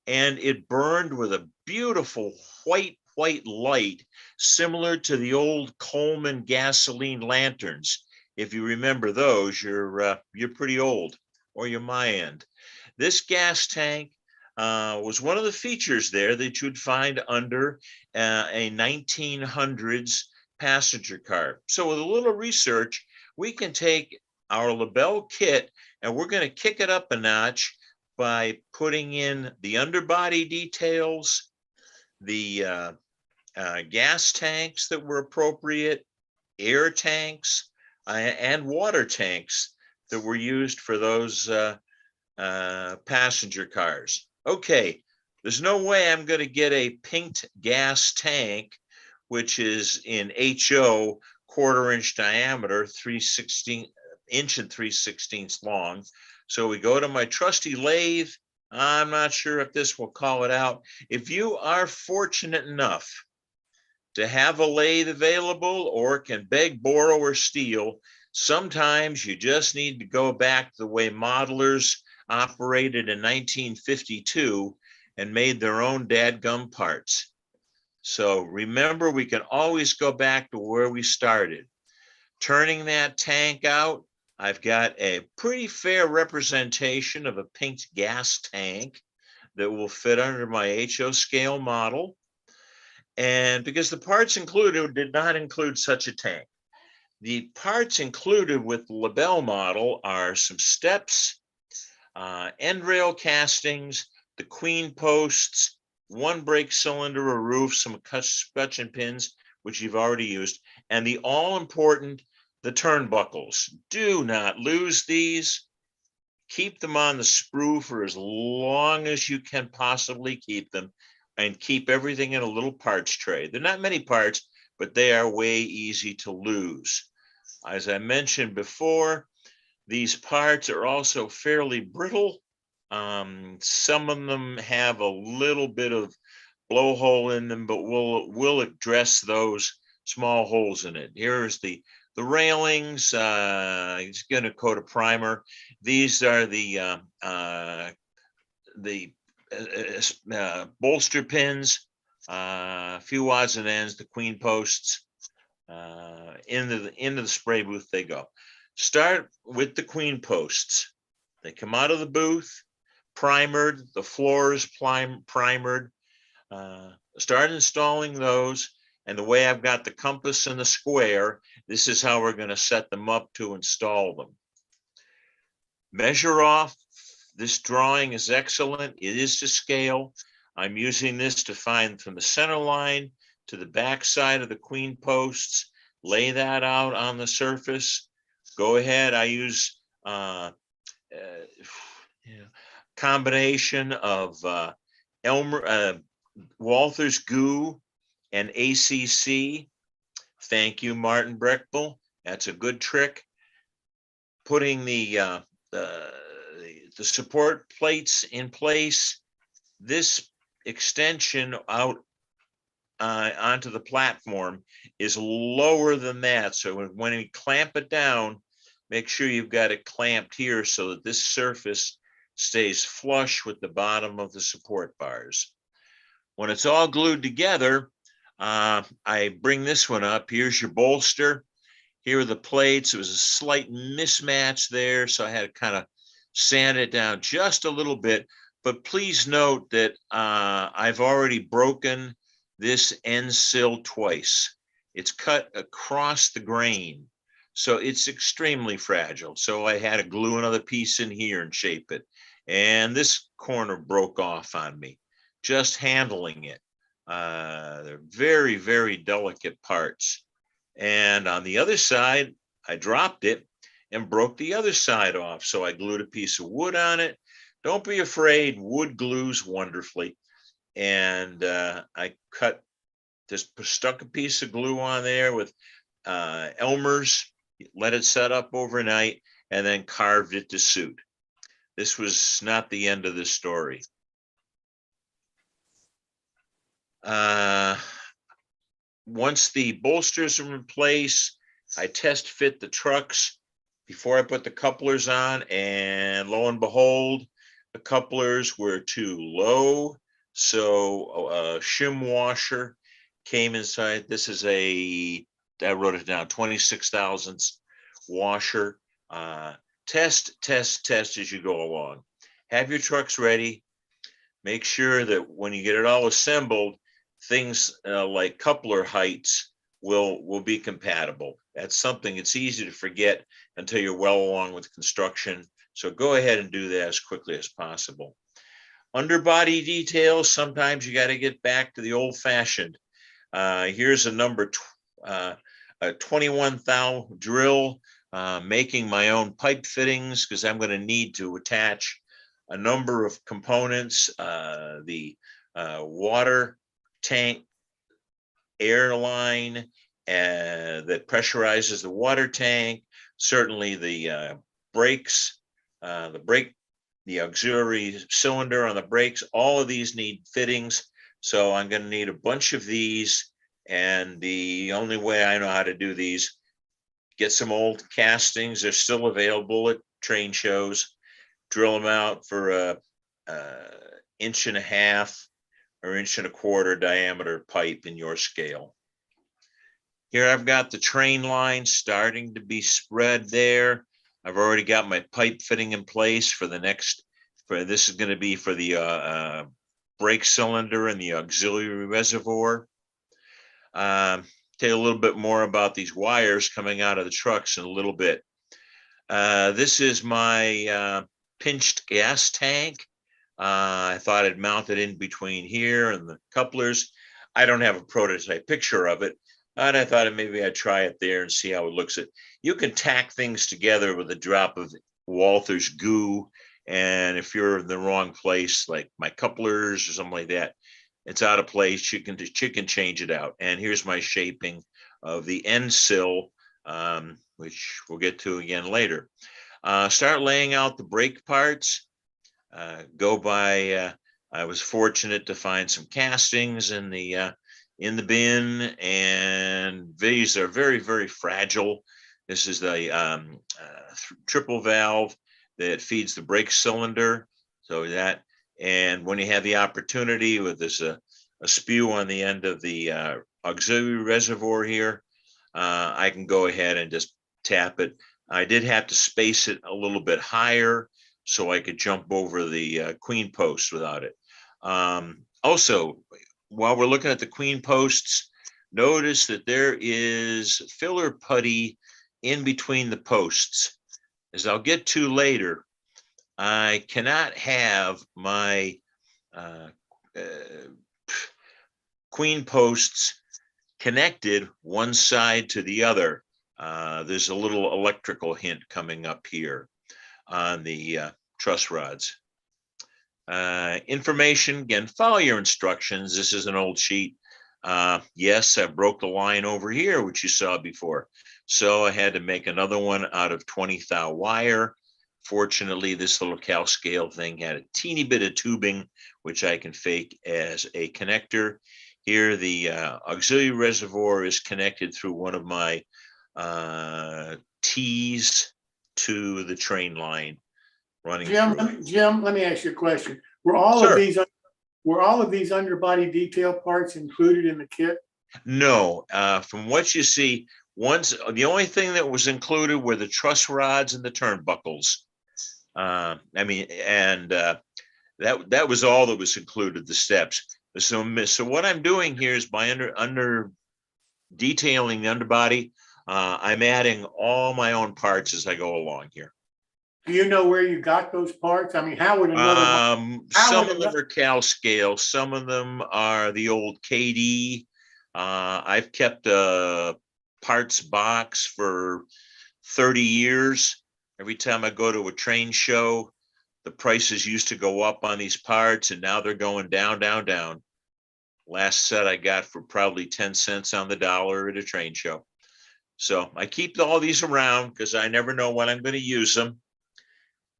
and it burned with a beautiful white light, similar to the old Coleman gasoline lanterns. If you remember those, you're pretty old, or you're my end. This gas tank was one of the features there that you'd find under a 1900s passenger car. So with a little research, we can take our LaBelle kit and we're going to kick it up a notch by putting in the underbody details, the gas tanks that were appropriate, air tanks, and water tanks that were used for those passenger cars. Okay, there's no way I'm going to get a pinked gas tank, which is in HO, 1/4 inch diameter, 3/16 inch and 3/16 long. So we go to my trusty lathe. I'm not sure if this will call it out. If you are fortunate enough to have a lathe available or can beg, borrow, or steal, sometimes you just need to go back the way modelers operated in 1952 and made their own dadgum parts. So remember, we can always go back to where we started. Turning that tank out, I've got a pretty fair representation of a pinked gas tank that will fit under my HO scale model. And because the parts included did not include such a tank. The parts included with the LaBelle model are some steps, end rail castings, the queen posts, one brake cylinder or roof, some scutcheon pins, which you've already used, and the all-important, the turnbuckles. Do not lose these. Keep them on the sprue for as long as you can possibly keep them, and keep everything in a little parts tray. They're not many parts, but they are way easy to lose. As I mentioned before, these parts are also fairly brittle. Some of them have a little bit of blowhole in them, but we'll address those small holes in it. Here's the railings. It's going to coat a primer. These are the bolster pins, a few odds and ends, the queen posts. Into the spray booth they go. Start with the queen posts. They come out of the booth, primered, the floors primered. Start installing those. And the way I've got the compass and the square, this is how we're going to set them up to install them. Measure off. This drawing is excellent. It is to scale. I'm using this to find from the center line to the back side of the queen posts. Lay that out on the surface. Go ahead. I use combination of Walther's Goo and ACC. Thank you, Martin Breckbull. That's a good trick. Putting the support plates in place. This extension out onto the platform is lower than that. So when you clamp it down, make sure you've got it clamped here so that this surface stays flush with the bottom of the support bars. When it's all glued together, I bring this one up. Here's your bolster. Here are the plates. It was a slight mismatch there, so I had to kind of sand it down just a little bit. But please note that I've already broken this end sill twice. It's cut across the grain, so it's extremely fragile. So I had to glue another piece in here and shape it. And this corner broke off on me, just handling it. They're very, very delicate parts. And on the other side, I dropped it and broke the other side off. So I glued a piece of wood on it. Don't be afraid, wood glues wonderfully. And I stuck a piece of glue on there with Elmer's, let it set up overnight, and then carved it to suit. This was not the end of the story. Once the bolsters are in place, I test fit the trucks before I put the couplers on, and lo and behold, the couplers were too low. So a shim washer came inside. This is I wrote it down, 26 thousandths washer. Test as you go along. Have your trucks ready. Make sure that when you get it all assembled, things like coupler heights will be compatible. That's something it's easy to forget until you're well along with construction. So go ahead and do that as quickly as possible. Underbody details, sometimes you got to get back to the old fashioned. Here's a number, a 21 thou drill, making my own pipe fittings because I'm going to need to attach a number of components, the water tank, air line that pressurizes the water tank, certainly the brakes, the auxiliary cylinder on the brakes. All of these need fittings. So I'm going to need a bunch of these. And the only way I know how to do these, get some old castings. They're still available at train shows. Drill them out for a 1.5 or 1.25 diameter pipe in your scale. Here I've got the train line starting to be spread there. I've already got my pipe fitting in place for the next, this is going to be for the brake cylinder and the auxiliary reservoir. tell you a little bit more about these wires coming out of the trucks in a little bit. This is my pinched gas tank. I thought I'd mount it in between here and the couplers. I don't have a prototype picture of it, and I thought maybe I'd try it there and see how it looks. You can tack things together with a drop of Walther's goo, and if you're in the wrong place, like my couplers or something like that, it's out of place, you can change it out. And here's my shaping of the end sill, which we'll get to again later. Start laying out the brake parts. I was fortunate to find some castings in the bin, and these are very, very fragile. This is the triple valve that feeds the brake cylinder. So that, and when you have the opportunity with this a spew on the end of the auxiliary reservoir here, I can go ahead and just tap it. I did have to space it a little bit higher so I could jump over the queen post without it. Also, while we're looking at the queen posts, notice that there is filler putty in between the posts. As I'll get to later, I cannot have my queen posts connected one side to the other. There's a little electrical hint coming up here on the truss rods. Information, again, follow your instructions. This is an old sheet. Yes, I broke the line over here, which you saw before. So I had to make another one out of 20 thou wire. Fortunately, this little cow scale thing had a teeny bit of tubing, which I can fake as a connector. Here, the auxiliary reservoir is connected through one of my T's to the train line running. Jim, let me ask you a question. Were all Sure. of these underbody detail parts included in the kit? No, from what you see, the only thing that was included were the truss rods and the turnbuckles. That was all that was included, the steps. So what I'm doing here is by under detailing the underbody, I'm adding all my own parts as I go along here. Do you know where you got those parts? I mean, how would another? Some of them are cal scale. Some of them are the old KD. I've kept a parts box for 30 years. Every time I go to a train show, the prices used to go up on these parts, and now they're going down, down, down. Last set I got for probably 10 cents on the dollar at a train show. So I keep all these around because I never know when I'm going to use them.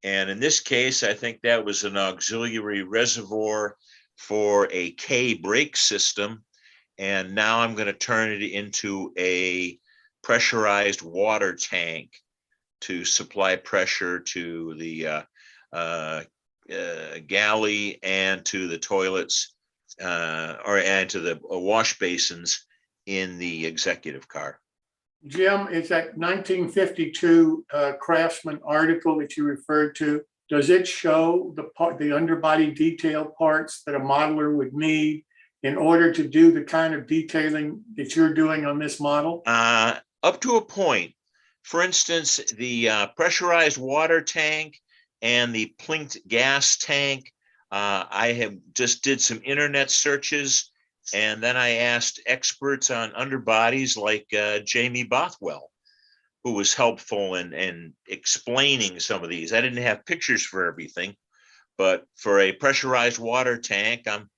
And in this case, I think that was an auxiliary reservoir for a K brake system. And now I'm going to turn it into a pressurized water tank to supply pressure to the galley and to the toilets and to the wash basins in the executive car. Jim, it's that 1952 Craftsman article that you referred to. Does it show the underbody detail parts that a modeler would need in order to do the kind of detailing that you're doing on this model? Up to a point. For instance, the pressurized water tank and the plinked gas tank, I have just did some internet searches, and then I asked experts on underbodies like Jamie Bothwell, who was helpful in explaining some of these. I didn't have pictures for everything, but for a pressurized water tank, I'm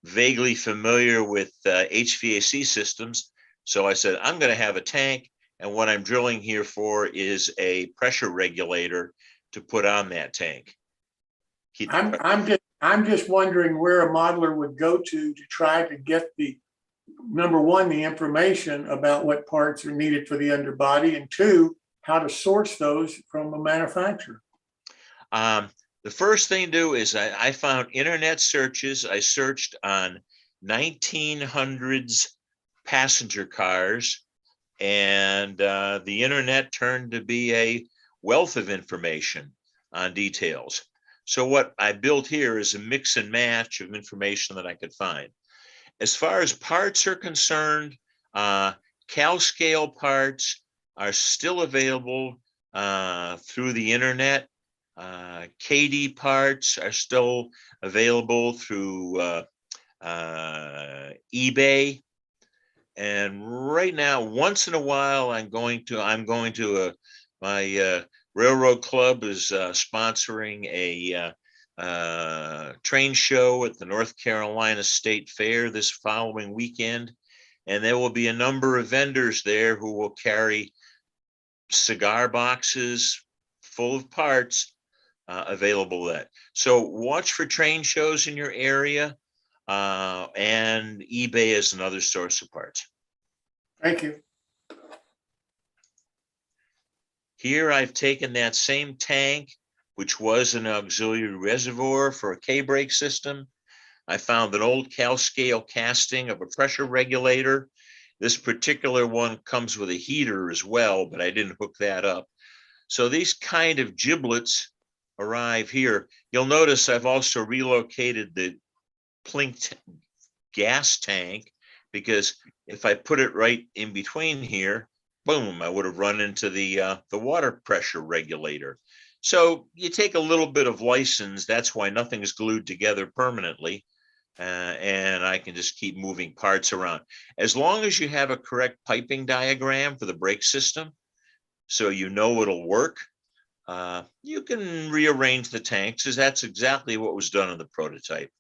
vaguely familiar with HVAC systems. So I said, I'm going to have a tank, and what I'm drilling here for is a pressure regulator to put on that tank. I'm just wondering where a modeler would go to try to get number one, the information about what parts are needed for the underbody, and two, how to source those from a manufacturer. The first thing to do is I found internet searches. I searched on 1900s passenger cars, and the internet turned to be a wealth of information on details. So what I built here is a mix and match of information that I could find. As far as parts are concerned, Cal scale parts are still available through the internet. KD parts are still available through eBay. And right now, once in a while, I'm going to my railroad club is sponsoring a train show at the North Carolina State Fair this following weekend. And there will be a number of vendors there who will carry cigar boxes full of parts available that. So watch for train shows in your area, and eBay is another source of parts. Thank you. Here I've taken that same tank, which was an auxiliary reservoir for a K-brake system. I found an old Cal scale casting of a pressure regulator. This particular one comes with a heater as well, but I didn't hook that up. So these kind of giblets arrive here. You'll notice I've also relocated the Plink gas tank, because if I put it right in between here, boom, I would have run into the water pressure regulator. So you take a little bit of license. That's why nothing is glued together permanently. And I can just keep moving parts around. As long as you have a correct piping diagram for the brake system, so you know it'll work, you can rearrange the tanks, because that's exactly what was done in the prototype.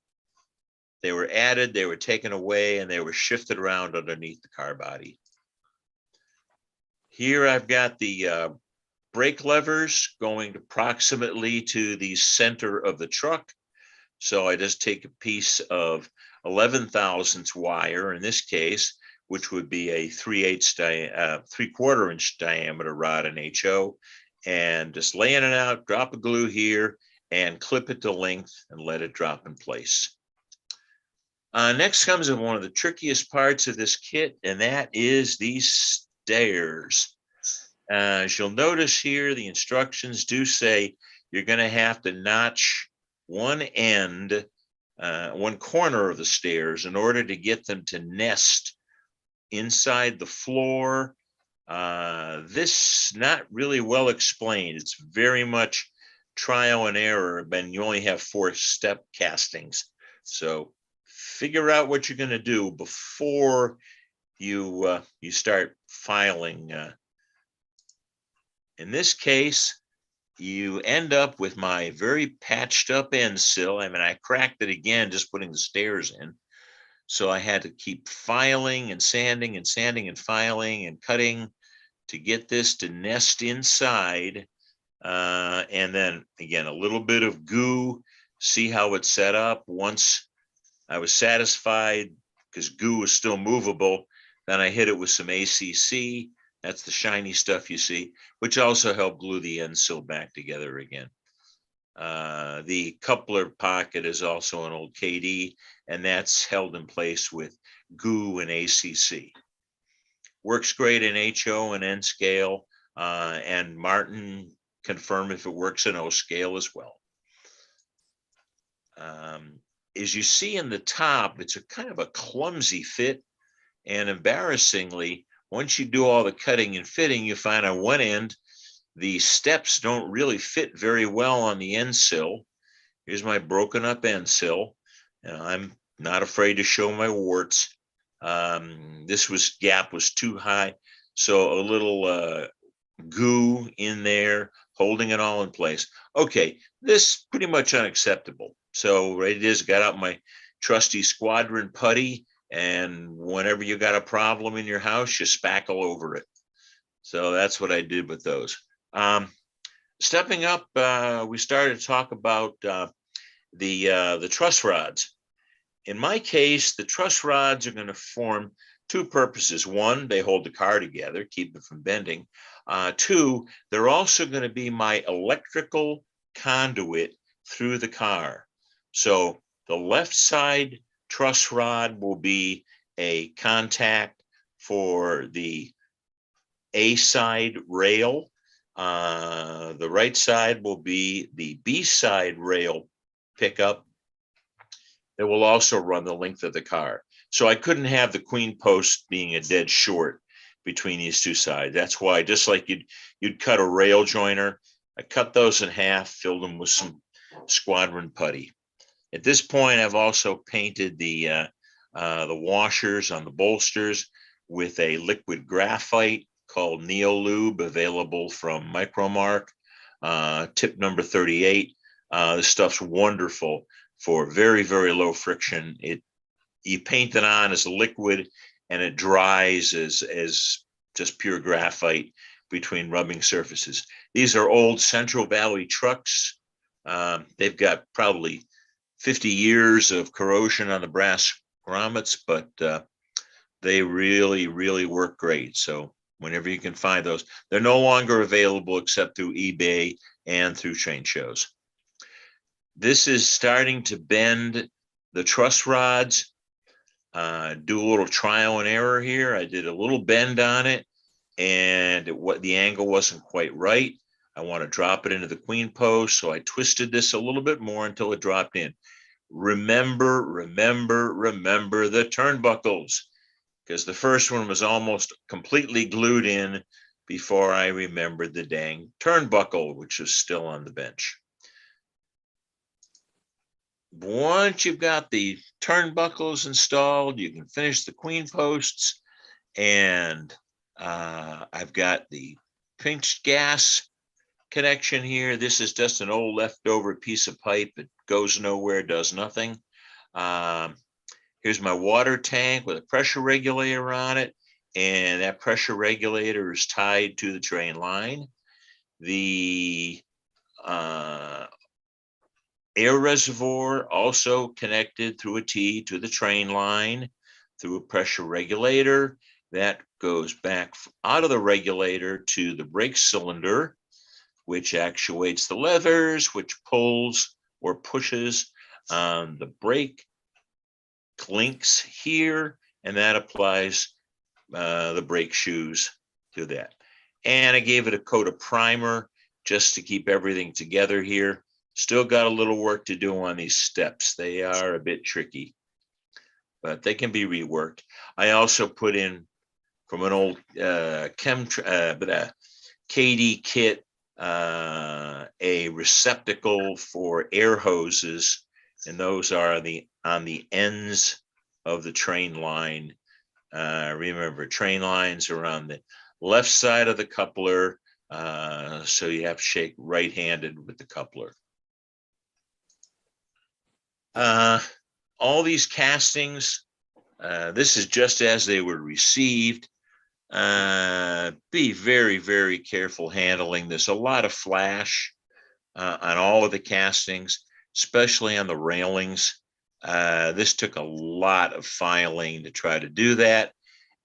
They were added, they were taken away, and they were shifted around underneath the car body. Here I've got the brake levers going approximately to the center of the truck. So I just take a piece of 11 thousandths wire in this case, which would be a 3/4 inch diameter rod in HO, and just laying it out, drop a glue here and clip it to length and let it drop in place. Next comes one of the trickiest parts of this kit, and that is these stairs. As you'll notice here, the instructions do say you're going to have to notch one end, one corner of the stairs in order to get them to nest inside the floor. This not really well explained. It's very much trial and error, but you only have 4-step castings. So figure out what you're going to do before you start filing. In this case, you end up with my very patched up end sill. I mean, I cracked it again just putting the stairs in. So I had to keep filing and sanding and sanding and filing and cutting to get this to nest inside. And then again, a little bit of goo, see how it's set up. Once I was satisfied, because goo is still movable, then I hit it with some ACC. That's the shiny stuff you see, which also helped glue the end sill back together again. The coupler pocket is also an old KD, and that's held in place with goo and ACC. Works great in HO and N scale, and Martin confirmed if it works in O scale as well. As you see in the top, it's a kind of a clumsy fit, and embarrassingly, once you do all the cutting and fitting, you find on one end, the steps don't really fit very well on the end sill. Here's my broken up end sill. And I'm not afraid to show my warts. This gap was too high. So a little goo in there, holding it all in place. Okay, this pretty much unacceptable. So it is, got out my trusty squadron putty, and whenever you got a problem in your house, you spackle over it. So that's what I did with those. Stepping up, we started to talk about the truss rods. In my case, the truss rods are going to form two purposes. One, they hold the car together, keep it from bending. Two, they're also going to be my electrical conduit through the car. So the left side truss rod will be a contact for the A side rail. The right side will be the B side rail pickup that will also run the length of the car. So I couldn't have the queen post being a dead short. between these two sides. That's why, just like you'd cut a rail joiner, I cut those in half, filled them with some squadron putty. At this point, I've also painted the washers on the bolsters with a liquid graphite called Neolube, available from Micromark, tip number 38. This stuff's wonderful for very, very low friction. You paint it on as a liquid and it dries as just pure graphite between rubbing surfaces. These are old Central Valley trucks. They've got probably 50 years of corrosion on the brass grommets, but they really, really work great. So whenever you can find those, they're no longer available except through eBay and through train shows. This is starting to bend the truss rods. Do a little trial and error here. I did a little bend on it, and the angle wasn't quite right. I want to drop it into the queen post, so I twisted this a little bit more until it dropped in. Remember the turnbuckles, because the first one was almost completely glued in before I remembered the dang turnbuckle, which is still on the bench. Once you've got the turnbuckles installed, you can finish the queen posts, and I've got the pinched gas connection here. This is just an old leftover piece of pipe. It goes nowhere, does nothing. Here's my water tank with a pressure regulator on it, and that pressure regulator is tied to the train line. The air reservoir also connected through a T to the train line through a pressure regulator. That goes back out of the regulator to the brake cylinder, which actuates the levers, which pulls or pushes on the brake links here, and that applies the brake shoes to that. And I gave it a coat of primer just to keep everything together here. Still got a little work to do on these steps. They are a bit tricky, but they can be reworked. I also put in from an old KD kit a receptacle for air hoses, and those are on the ends of the train line. Remember, train lines are on the left side of the coupler, so you have to shake right-handed with the coupler. All these castings, this is just as they were received. Be very, very careful handling this. A lot of flash on all of the castings, especially on the railings. This took a lot of filing to try to do that.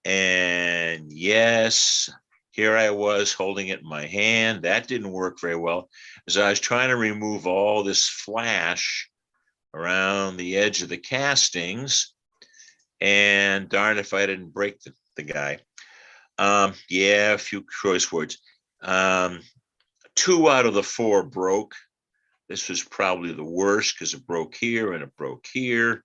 And yes, here I was holding it in my hand. That didn't work very well, as I was trying to remove all this flash around the edge of the castings. And darn if I didn't break the guy. Yeah, a few choice words. 2 out of the 4 broke. This was probably the worst because it broke here and it broke here.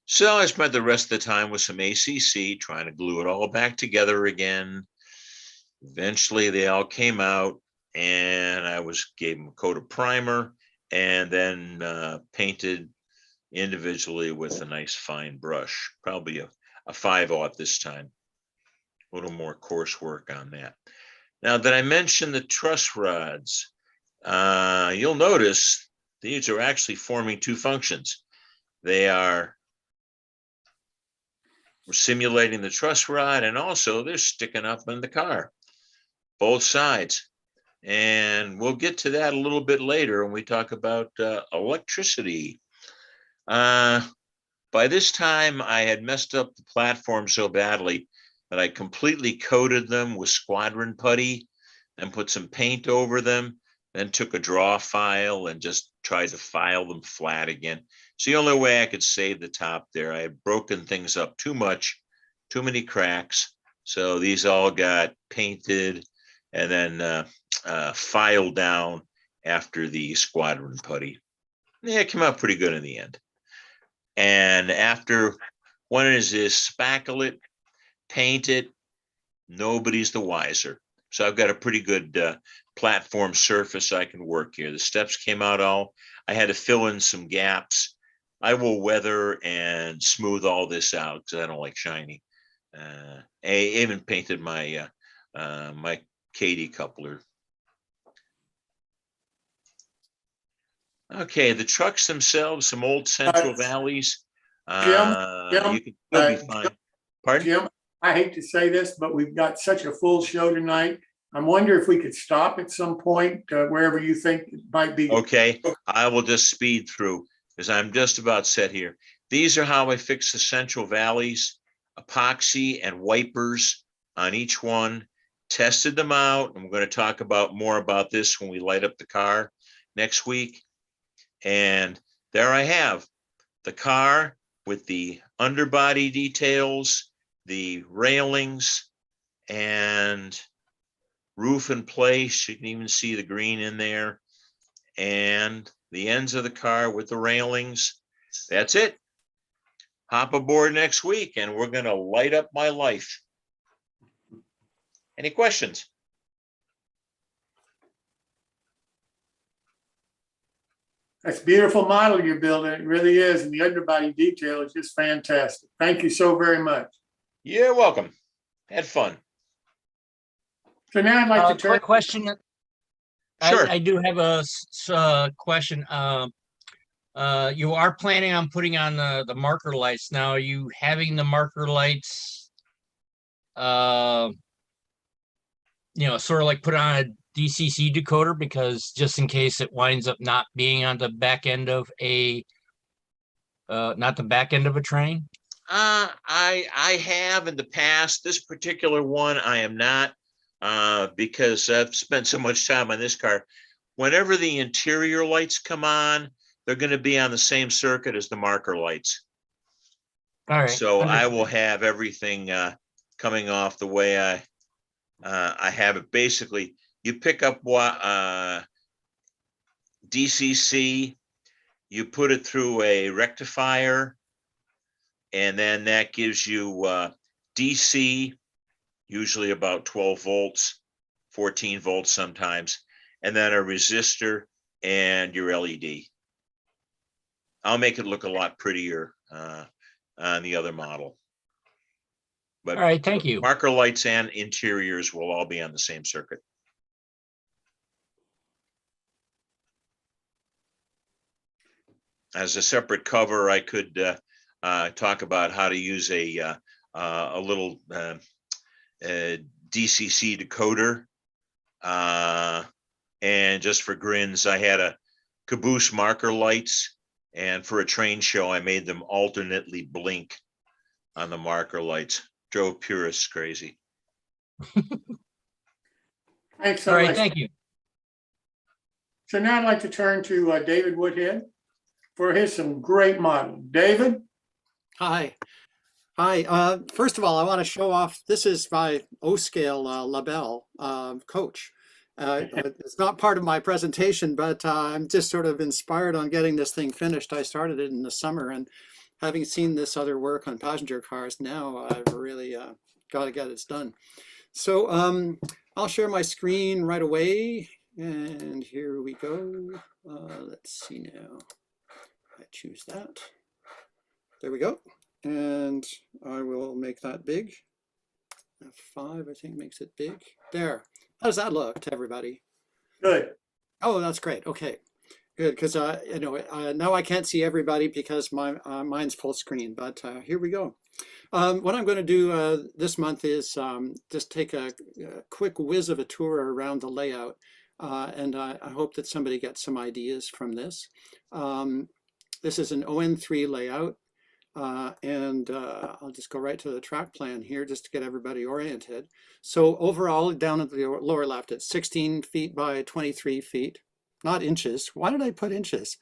So I spent the rest of the time with some ACC trying to glue it all back together again. Eventually they all came out, and I gave them a coat of primer and then painted individually with a nice fine brush, probably a 5/0 this time. A little more coarse work on that. Now that I mentioned the truss rods, you'll notice these are actually forming 2 functions. We're simulating the truss rod, and also they're sticking up in the car, both sides. And we'll get to that a little bit later when we talk about electricity. By this time, I had messed up the platform so badly that I completely coated them with squadron putty and put some paint over them, then took a draw file and just tried to file them flat again. It's the only way I could save the top there. I had broken things up too much, too many cracks. So these all got painted and then filed down after the squadron putty. Yeah, it came out pretty good in the end. And after one is this spackle it, paint it, nobody's the wiser. So I've got a pretty good platform surface I can work here. The steps came out all, I had to fill in some gaps. I will weather and smooth all this out because I don't like shiny. I even painted my my Katie coupler. Okay, the trucks themselves, some old Central Valleys. Jim, You can still be fine. Pardon? Jim, I hate to say this, but we've got such a full show tonight. I wonder if we could stop at some point wherever you think it might be. Okay, I will just speed through because I'm just about set here. These are how I fix the Central Valleys, epoxy and wipers on each one. Tested them out, and we're going to talk about more about this when we light up the car next week. And there I have the car with the underbody details, the railings, and roof in place. You can even see the green in there, and the ends of the car with the railings. That's it. Hop aboard next week, and we're going to light up my life. Any questions? That's a beautiful model you're building. It really is. And the underbody detail is just fantastic. Thank you so very much. You're welcome. Had fun. So now I'd like to turn. Quick question. Sure. I do have a question. You are planning on putting on the marker lights. Now, are you having the marker lights, sort of like put on a DCC decoder, because just in case it winds up not being on the back end of not the back end of a train? I have in the past. This particular one I am not, because I've spent so much time on this car. Whenever the interior lights come on, they're going to be on the same circuit as the marker lights. All right. So Understood. I will have everything coming off the way I have it. Basically, you pick up what DCC, you put it through a rectifier, and then that gives you DC, usually about 12 volts, 14 volts sometimes, and then a resistor and your LED. I'll make it look a lot prettier on the other model. But All right, thank you. Marker lights and interiors will all be on the same circuit. As a separate cover, I could talk about how to use a little DCC decoder. And just for grins, I had a Caboose marker lights, and for a train show, I made them alternately blink on the marker lights. Drove purists crazy. Thanks so All right, much. thank you. So now I'd like to turn to David Woodhead for some great modeling. David? Hi. Hi. First of all, I want to show off, this is my O-scale label coach. It's not part of my presentation, but I'm just sort of inspired on getting this thing finished. I started it in the summer, and having seen this other work on passenger cars, now I've really got to get it done. So I'll share my screen right away, and here we go. Let's see now. I choose that. There we go. And I will make that big. F5, I think, makes it big. There. How does that look to everybody? Good. Oh, that's great. Okay, good. Because now I can't see everybody because mine's full screen. But here we go. What I'm going to do this month is just take a quick whiz of a tour around the layout, and I hope that somebody gets some ideas from this. This is an ON3 layout. And I'll just go right to the track plan here just to get everybody oriented. So overall, down at the lower left, it's 16 feet by 23 feet, not inches. Why did I put inches?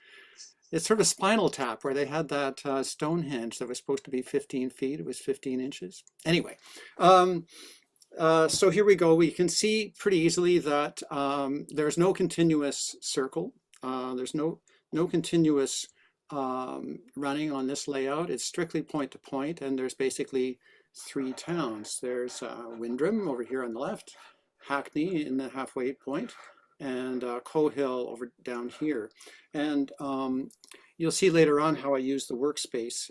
It's sort of Spinal Tap where they had that Stonehenge that was supposed to be 15 feet. It was 15 inches. Anyway, so here we go. We can see pretty easily that there's no continuous circle. There's no continuous running on this layout. It's strictly point to point, and there's basically three towns. There's Windrum over here on the left, Hackney in the halfway point, and Cohill over down here. And you'll see later on how I use the workspace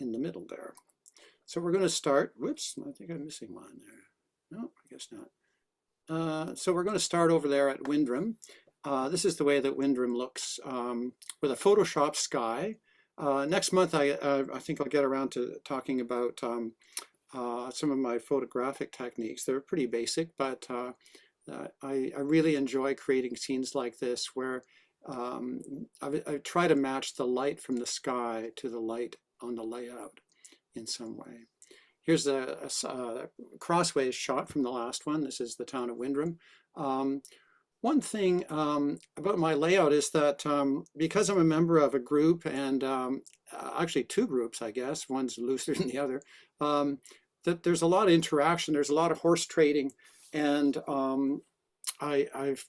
in the middle there. So we're going to start, whoops, I think I'm missing one there. No, I guess not. So we're going to start over there at Windrum. This is the way that Windrum looks with a Photoshop sky. Next month, I think I'll get around to talking about some of my photographic techniques. They're pretty basic, but I really enjoy creating scenes like this where I try to match the light from the sky to the light on the layout in some way. Here's a crossways shot from the last one. This is the town of Windrum. One thing about my layout is that because I'm a member of a group, and actually two groups, I guess, one's looser than the other, that there's a lot of interaction, there's a lot of horse trading, and I've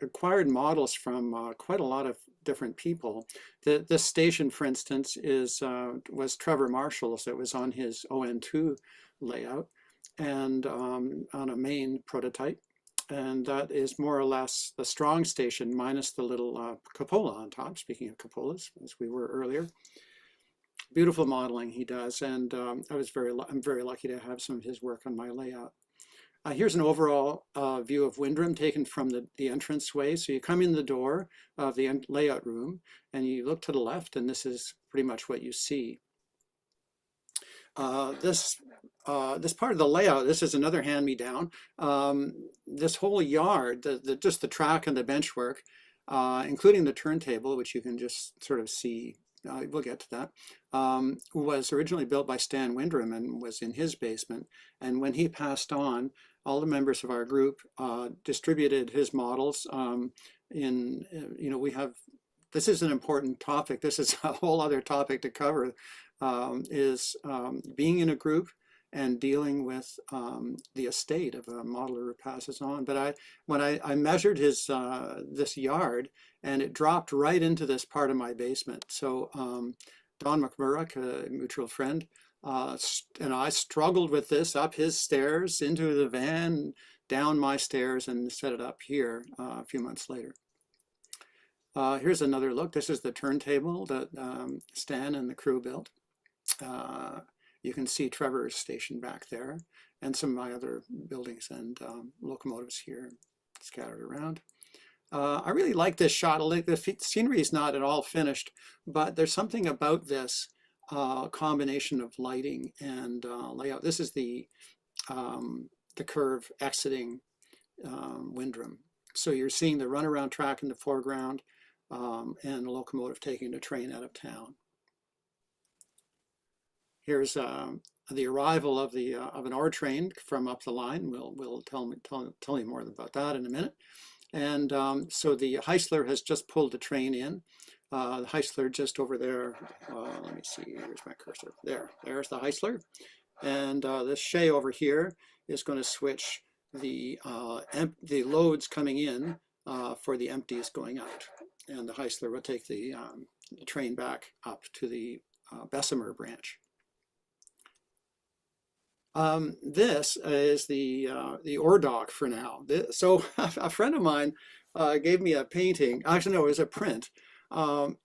acquired models from quite a lot of different people. This station, for instance, was Trevor Marshall's. It was on his ON2 layout and on a main prototype. And that is more or less the strong station minus the little cupola on top, speaking of cupolas, as we were earlier. Beautiful modeling he does, and I'm very lucky to have some of his work on my layout. Here's an overall view of Windrum taken from the entranceway. So you come in the door of the layout room and you look to the left, and this is pretty much what you see. This part of the layout, this is another hand-me-down. This whole yard, just the track and the bench work, including the turntable, which you can just sort of see, we'll get to that, was originally built by Stan Windrum and was in his basement. And when he passed on, all the members of our group distributed his models this is an important topic. This is a whole other topic to cover, is being in a group and dealing with the estate of a modeler who passes on. But when I measured his this yard, and it dropped right into this part of my basement. So Don McMurrock, a mutual friend, and I struggled with this up his stairs, into the van, down my stairs, and set it up here a few months later. Here's another look. This is the turntable that Stan and the crew built. You can see Trevor's station back there, and some of my other buildings and locomotives here scattered around. I really like this shot. The scenery is not at all finished, but there's something about this combination of lighting and layout. This is the curve exiting Windrum. So you're seeing the runaround track in the foreground and the locomotive taking the train out of town. Here's the arrival of an ore train from up the line. We'll tell you more about that in a minute. And so the Heisler has just pulled the train in. The Heisler just over there. Let me see. Here's my cursor. There's the Heisler. And this Shay over here is going to switch the loads coming in for the empties going out. And the Heisler will take the train back up to the Bessemer branch. This is the ore dock for now. So a friend of mine gave me a painting. Actually, no, it was a print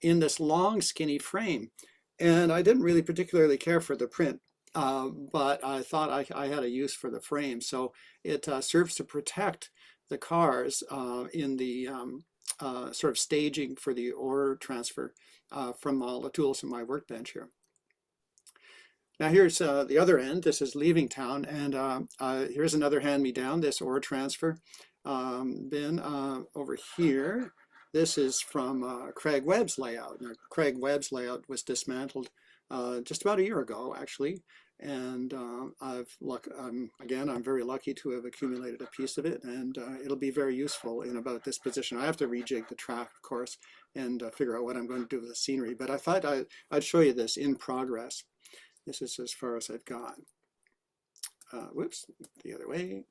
in this long, skinny frame. And I didn't really particularly care for the print, but I thought I had a use for the frame. So it serves to protect the cars in the sort of staging for the ore transfer from all the tools in my workbench here. Now here's the other end. This is leaving town, and here's another hand-me-down, this ore transfer bin over here. This is from Craig Webb's layout. Now, Craig Webb's layout was dismantled just about a year ago, actually, and I'm very lucky to have accumulated a piece of it, and it'll be very useful in about this position. I have to rejig the track, of course, and figure out what I'm going to do with the scenery, but I thought I'd show you this in progress. This is as far as I've gone. Whoops, the other way.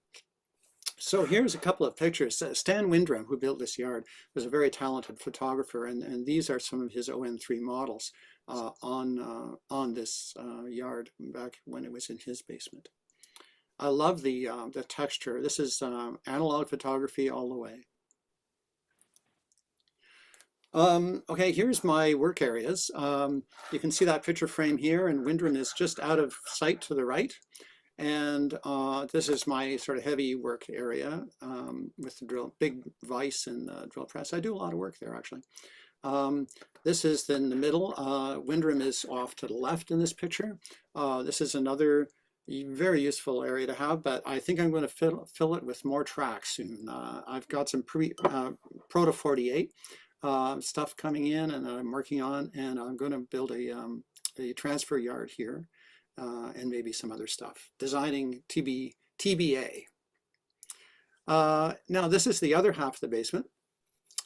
So here's a couple of pictures. Stan Windrum, who built this yard, was a very talented photographer, and these are some of his ON3 models on this yard back when it was in his basement. I love the texture. This is analog photography all the way. Okay, here's my work areas. You can see that picture frame here, and Windrum is just out of sight to the right. And this is my sort of heavy work area with the big vise and drill press. I do a lot of work there, actually. This is in the middle. Windrum is off to the left in this picture. This is another very useful area to have, but I think I'm going to fill it with more tracks soon. I've got some Proto 48 stuff coming in, and I'm working on, and I'm going to build a transfer yard here. And maybe some other stuff. Designing TBA. Now this is the other half of the basement.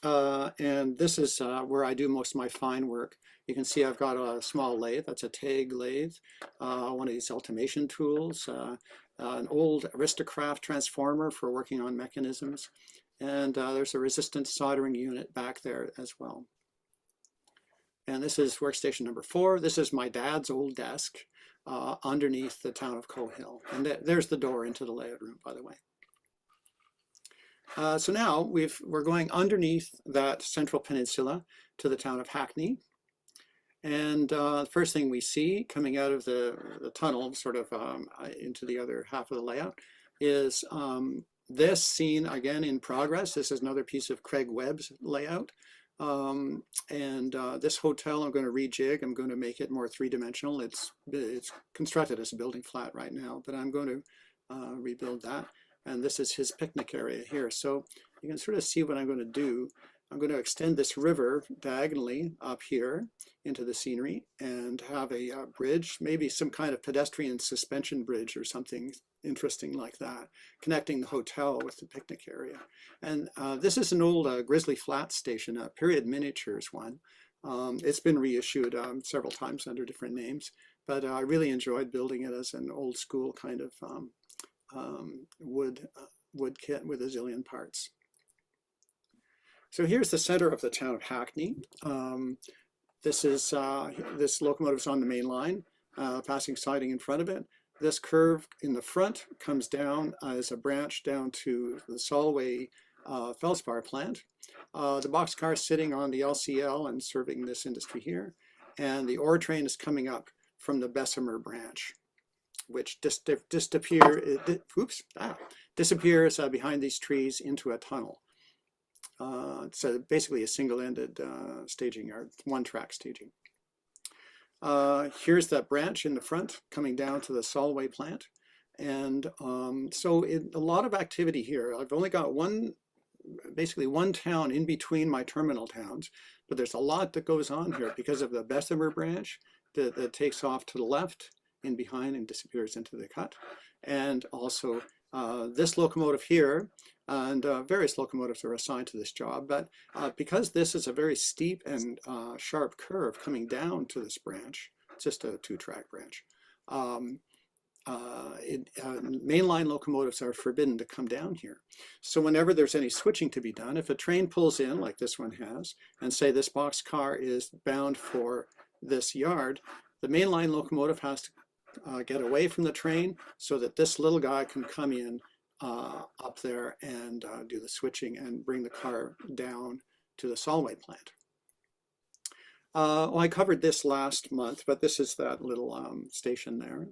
And this is where I do most of my fine work. You can see I've got a small lathe. That's a TAG lathe. One of these ultimation tools. An old Aristocraft transformer for working on mechanisms. And there's a resistance soldering unit back there as well. And this is workstation number 4. This is my dad's old desk. Underneath the town of Coe Hill. And there's the door into the layout room, by the way. So now we're going underneath that central peninsula to the town of Hackney. And the first thing we see coming out of the tunnel, sort of into the other half of the layout, is this scene again in progress. This is another piece of Craig Webb's layout. This hotel I'm going to rejig. I'm going to make it more three-dimensional. It's constructed as a building flat right now, but I'm going to rebuild that. And this is his picnic area here. So you can sort of see what I'm going to do. I'm going to extend this river diagonally up here into the scenery and have a bridge, maybe some kind of pedestrian suspension bridge or something interesting like that, connecting the hotel with the picnic area. And this is an old Grizzly Flat station, a Period Miniatures one. It's been reissued several times under different names, but I really enjoyed building it as an old school kind of wood kit with a zillion parts. So here's the center of the town of Hackney. This locomotive's on the main line, passing siding in front of it. This curve in the front comes down as a branch down to the Solway Feldspar plant. The boxcar is sitting on the LCL and serving this industry here. And the ore train is coming up from the Bessemer branch, which disappears behind these trees into a tunnel. It's basically a single-ended staging yard, one-track staging. Here's that branch in the front coming down to the Solway plant. And so a lot of activity here. I've only got basically one town in between my terminal towns, but there's a lot that goes on here because of the Bessemer branch that takes off to the left in behind and disappears into the cut. And also this locomotive here, and various locomotives are assigned to this job, but because this is a very steep and sharp curve coming down to this branch, it's just a two-track branch, mainline locomotives are forbidden to come down here. So whenever there's any switching to be done, if a train pulls in like this one has, and say this boxcar is bound for this yard, the mainline locomotive has to get away from the train so that this little guy can come in up there and do the switching and bring the car down to the Solway plant. Well, I covered this last month, but this is that little station there.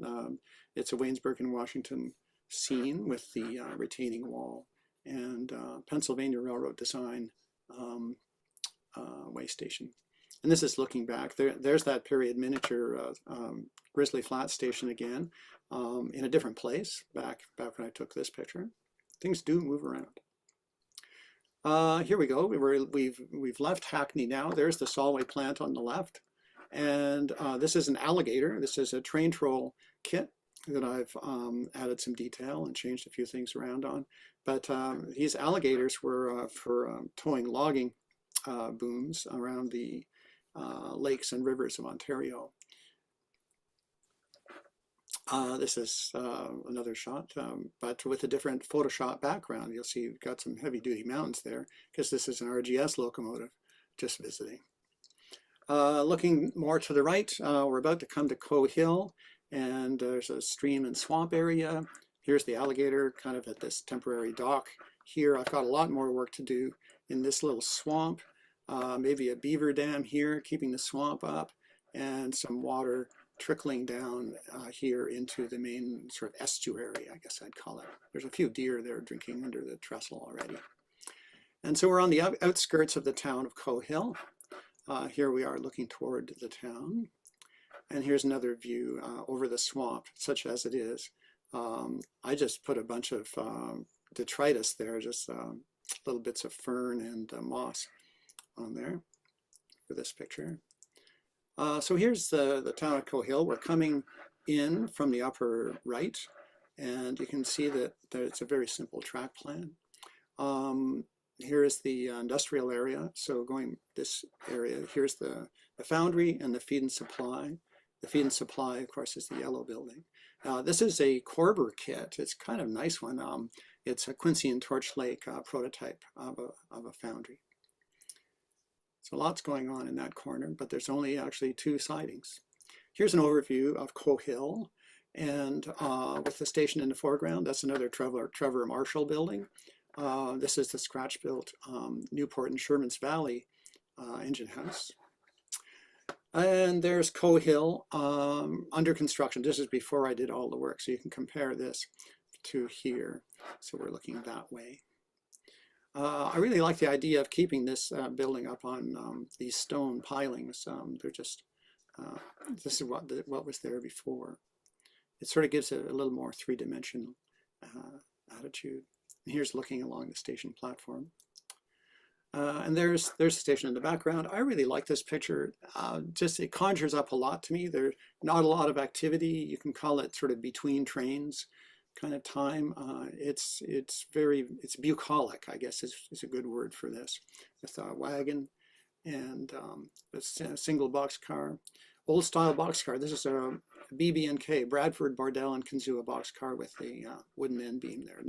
It's a Waynesburg and Washington scene with the retaining wall and Pennsylvania Railroad design way station. And this is looking back. There's that Period Miniature Grizzly Flat station again, in a different place back when I took this picture. Things do move around. Here we go. We've left Hackney now. There's the Solway plant on the left, and this is an alligator. This is a train troll kit that I've added some detail and changed a few things around on. But these alligators were for towing logging booms around the lakes and rivers of Ontario. This is another shot, but with a different Photoshop background. You'll see you've got some heavy duty mountains there because this is an RGS locomotive just visiting. Looking more to the right, we're about to come to Coe Hill, and there's a stream and swamp area. Here's the alligator kind of at this temporary dock. Here I've got a lot more work to do in this little swamp. Maybe a beaver dam here, keeping the swamp up, and some water trickling down here into the main sort of estuary, I guess I'd call it. There's a few deer there drinking under the trestle already. And so we're on the outskirts of the town of Coe Hill. Here we are looking toward the town. And here's another view over the swamp, such as it is. I just put a bunch of detritus there, just little bits of fern and moss on there for this picture. So here's the town of Coe Hill. We're coming in from the upper right, and you can see that it's a very simple track plan. Here is the industrial area. So going this area, here's the foundry and the feed and supply. The feed and supply, of course, is the yellow building. This is a Corber kit. It's kind of a nice one. It's a Quincy and Torch Lake prototype of a foundry. So lots going on in that corner, but there's only actually 2 sidings. Here's an overview of Coe Hill, and with the station in the foreground, that's another Trevor Marshall building. This is the scratch-built Newport and Sherman's Valley engine house. And there's Coe Hill under construction. This is before I did all the work, so you can compare this to here. So we're looking that way. I really like the idea of keeping this building up on these stone pilings. They're just, this is what was there before. It sort of gives it a little more 3-dimensional attitude. And here's looking along the station platform. And there's the station in the background. I really like this picture. Just it conjures up a lot to me. There's not a lot of activity. You can call it sort of between trains kind of time. It's bucolic, I guess is a good word for this. With a wagon and a single boxcar, old style boxcar. This is a BB&K, Bradford, Bardell, and Kinzua boxcar with the wooden end beam there.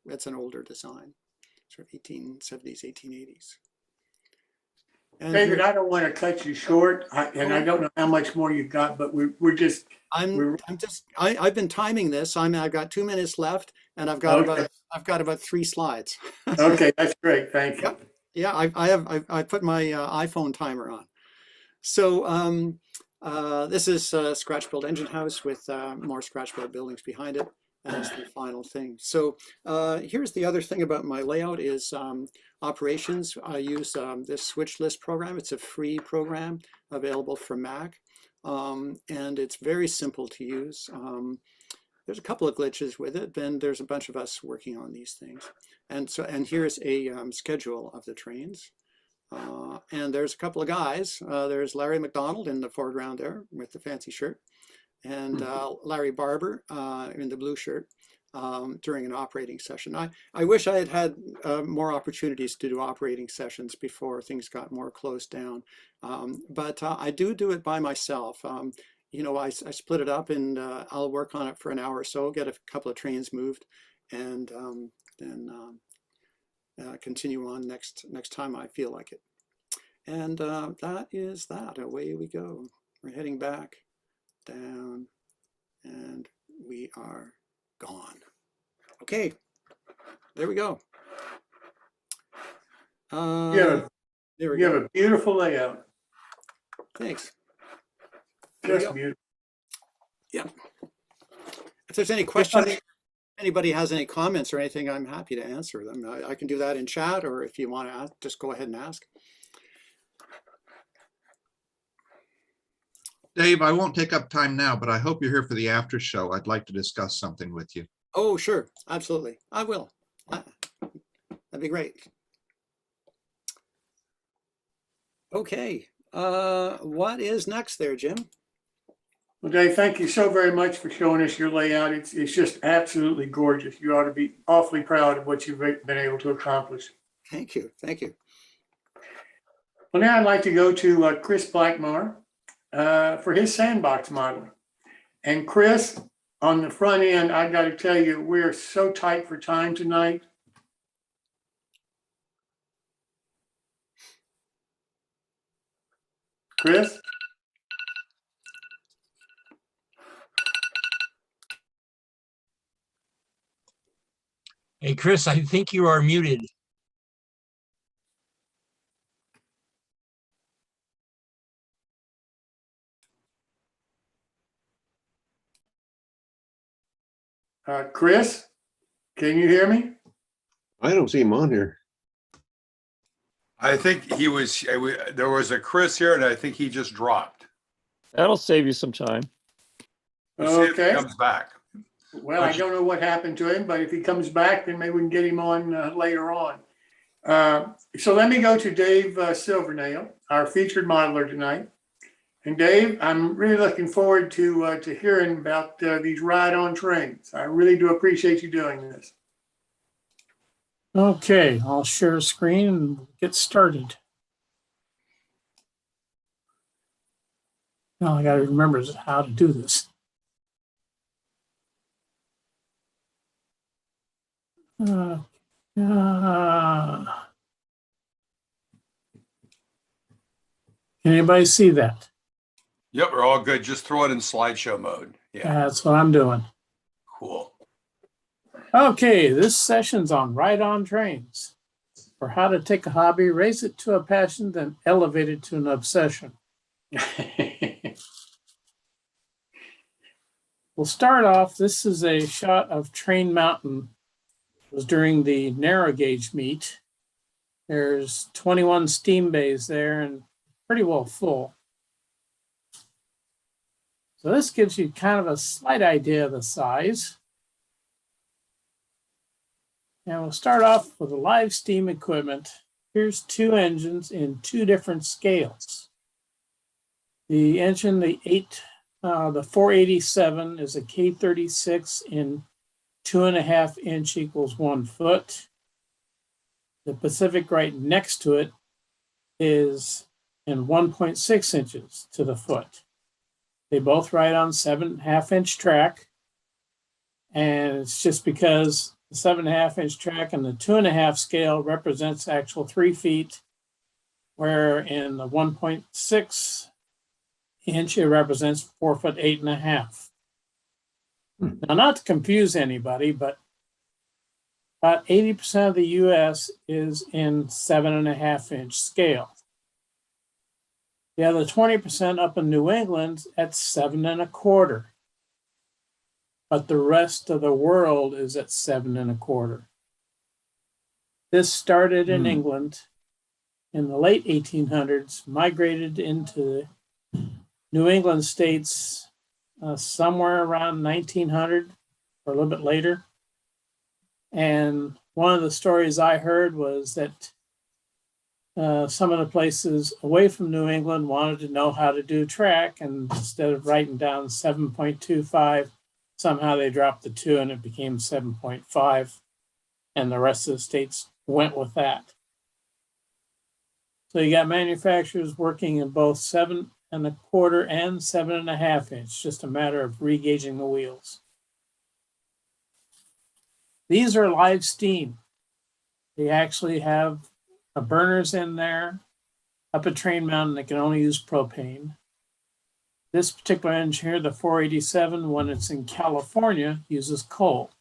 That's an older design, sort of 1870s, 1880s. And David, I don't want to cut you short, and I don't know how much more you've got, but I've been timing this. I've got 2 minutes left, and I've got about 3 slides. Okay, that's great. Thank you. Yeah, I put my iPhone timer on. So this is a scratch-built engine house with more scratch-built buildings behind it. That's the final thing. So here's the other thing about my layout is operations. I use this switch list program. It's a free program available for Mac, and it's very simple to use. There's a couple of glitches with it, then there's a bunch of us working on these things. And here's a schedule of the trains. And there's a couple of guys. There's Larry McDonald in the foreground there with the fancy shirt, and Larry Barber in the blue shirt during an operating session. I wish I had more opportunities to do operating sessions before things got more closed down. But I do it by myself. You know, I split it up, and I'll work on it for an hour or so, get a couple of trains moved, and then continue on next time I feel like it. And that is that. Away we go. We're heading back down, and we are gone. Okay, there we go. You have a beautiful layout. Thanks. Just beautiful. Yeah. If there's any questions, anybody has any comments or anything, I'm happy to answer them. I can do that in chat, or if you want to ask, just go ahead and ask. Dave, I won't take up time now, but I hope you're here for the after show. I'd like to discuss something with you. Oh, sure. Absolutely. I will. That'd be great. Okay. What is next there, Jim? Well, Dave, thank you so very much for showing us your layout. It's just absolutely gorgeous. You ought to be awfully proud of what you've been able to accomplish. Thank you. Thank you. Well, now I'd like to go to Chris Blackmore for his sandbox model. And Chris, on the front end, I got to tell you, we're so tight for time tonight. Chris? Hey, Chris, I think you are muted. Chris, can you hear me? I don't see him on here. I think there was a Chris here and I think he just dropped. That'll save you some time. We'll see if he Okay. comes back. Well, I don't know what happened to him, but if he comes back, then maybe we can get him on later on. So let me go to Dave Silvernail, our featured modeler tonight. And Dave, I'm really looking forward to hearing about these ride-on trains. I really do appreciate you doing this. Okay, I'll share a screen and get started. Now I got to remember how to do this. Can anybody see that? Yep, we're all good. Just throw it in slideshow mode. Yeah, That's what I'm doing. cool. Okay, this session's on ride-on trains, or how to take a hobby, raise it to a passion, then elevate it to an obsession. We'll start off. This is a shot of Train Mountain. It was during the narrow gauge meet. There's 21 steam bays there and pretty well full. So this gives you kind of a slight idea of the size. And we'll start off with the live steam equipment. Here's two engines in two different scales. The engine, the 487 is a K36 in 2.5 inch equals 1 foot. The Pacific right next to it is in 1.6 inches to the foot. They both ride on 7.5 inch track. And it's just because the 7.5 inch track and the 2.5 scale represents actual 3 feet, where in the 1.6 inch, it represents 4 foot 8.5. Now, not to confuse anybody, but about 80% of the US is in 7.5 inch scale. The other 20% up in New England at 7 1/4. But the rest of the world is at 7 1/4. This started in England in the late 1800s, migrated into New England states somewhere around 1900 or a little bit later. And one of the stories I heard was that some of the places away from New England wanted to know how to do track, and instead of writing down 7.25, somehow they dropped the 2 and it became 7.5, and the rest of the states went with that. So you got manufacturers working in both 7 1/4 and 7.5 inch, just a matter of regauging the wheels. These are live steam. They actually have burners in there. Up at Train Mountain, they can only use propane. This particular engine here, the 487, when it's in California, uses coal.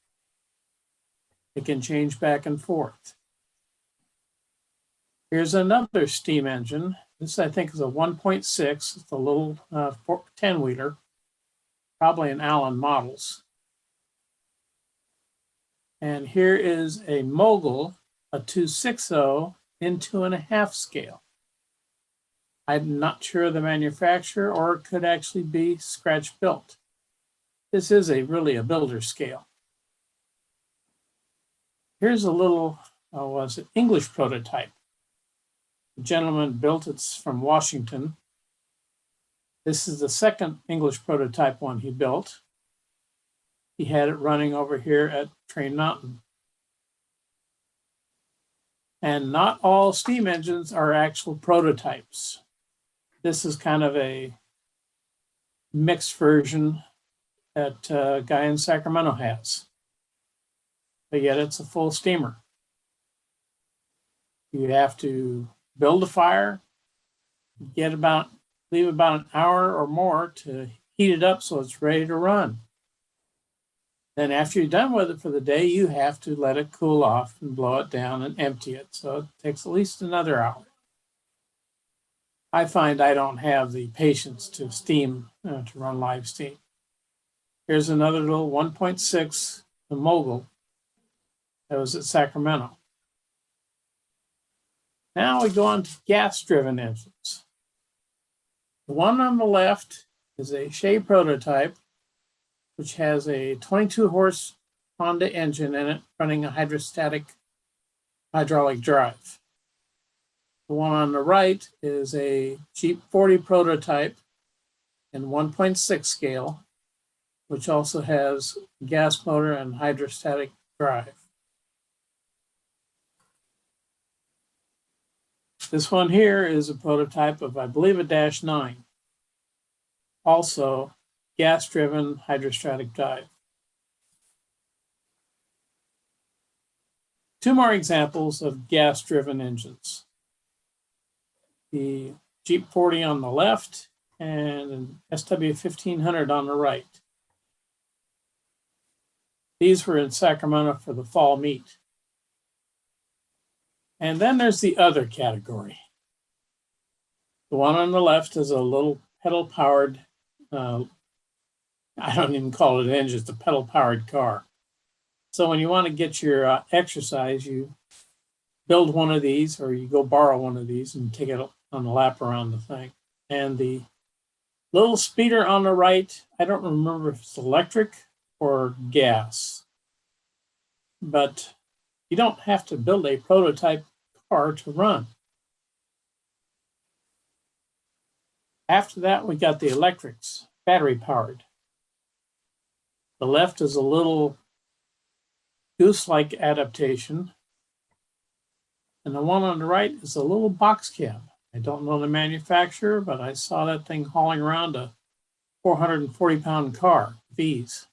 It can change back and forth. Here's another steam engine. This, I think, is a 1.6. It's a little 10-wheeler, probably an Allen Models. And here is a Mogul, a 260 in 2.5 scale. I'm not sure of the manufacturer, or it could actually be scratch built. This is really a builder scale. Here's a little, English prototype. The gentleman built it's from Washington. This is the second English prototype one he built. He had it running over here at Train Mountain. And not all steam engines are actual prototypes. This is kind of a mixed version. that a guy in Sacramento has. But yet it's a full steamer. You have to build a fire, leave about an hour or more to heat it up so it's ready to run. Then after you're done with it for the day, you have to let it cool off and blow it down and empty it. So it takes at least another hour. I find I don't have the patience to steam, to run live steam. Here's another little 1.6 mogul that was at Sacramento. Now we go on to gas-driven engines. The one on the left is a Shea prototype, which has a 22-horse Honda engine in it running a hydrostatic hydraulic drive. The one on the right is a Jeep 40 prototype in 1.6 scale, which also has gas motor and hydrostatic drive. This one here is a prototype of, I believe, a Dash 9. Also, gas-driven hydrostatic drive. Two more examples of gas-driven engines. The Jeep 40 on the left and an SW 1500 on the right. These were in Sacramento for the fall meet. And then there's the other category. The one on the left is a little pedal-powered, I don't even call it an engine, it's a pedal-powered car. So when you want to get your exercise, you build one of these or you go borrow one of these and take it on the lap around the thing. And the little speeder on the right, I don't remember if it's electric or gas, but you don't have to build a prototype car to run. After that, we got the electrics, battery powered. The left is a little goose-like adaptation. And the one on the right is a little box cab. I don't know the manufacturer, but I saw that thing hauling around a 440-pound car, V's.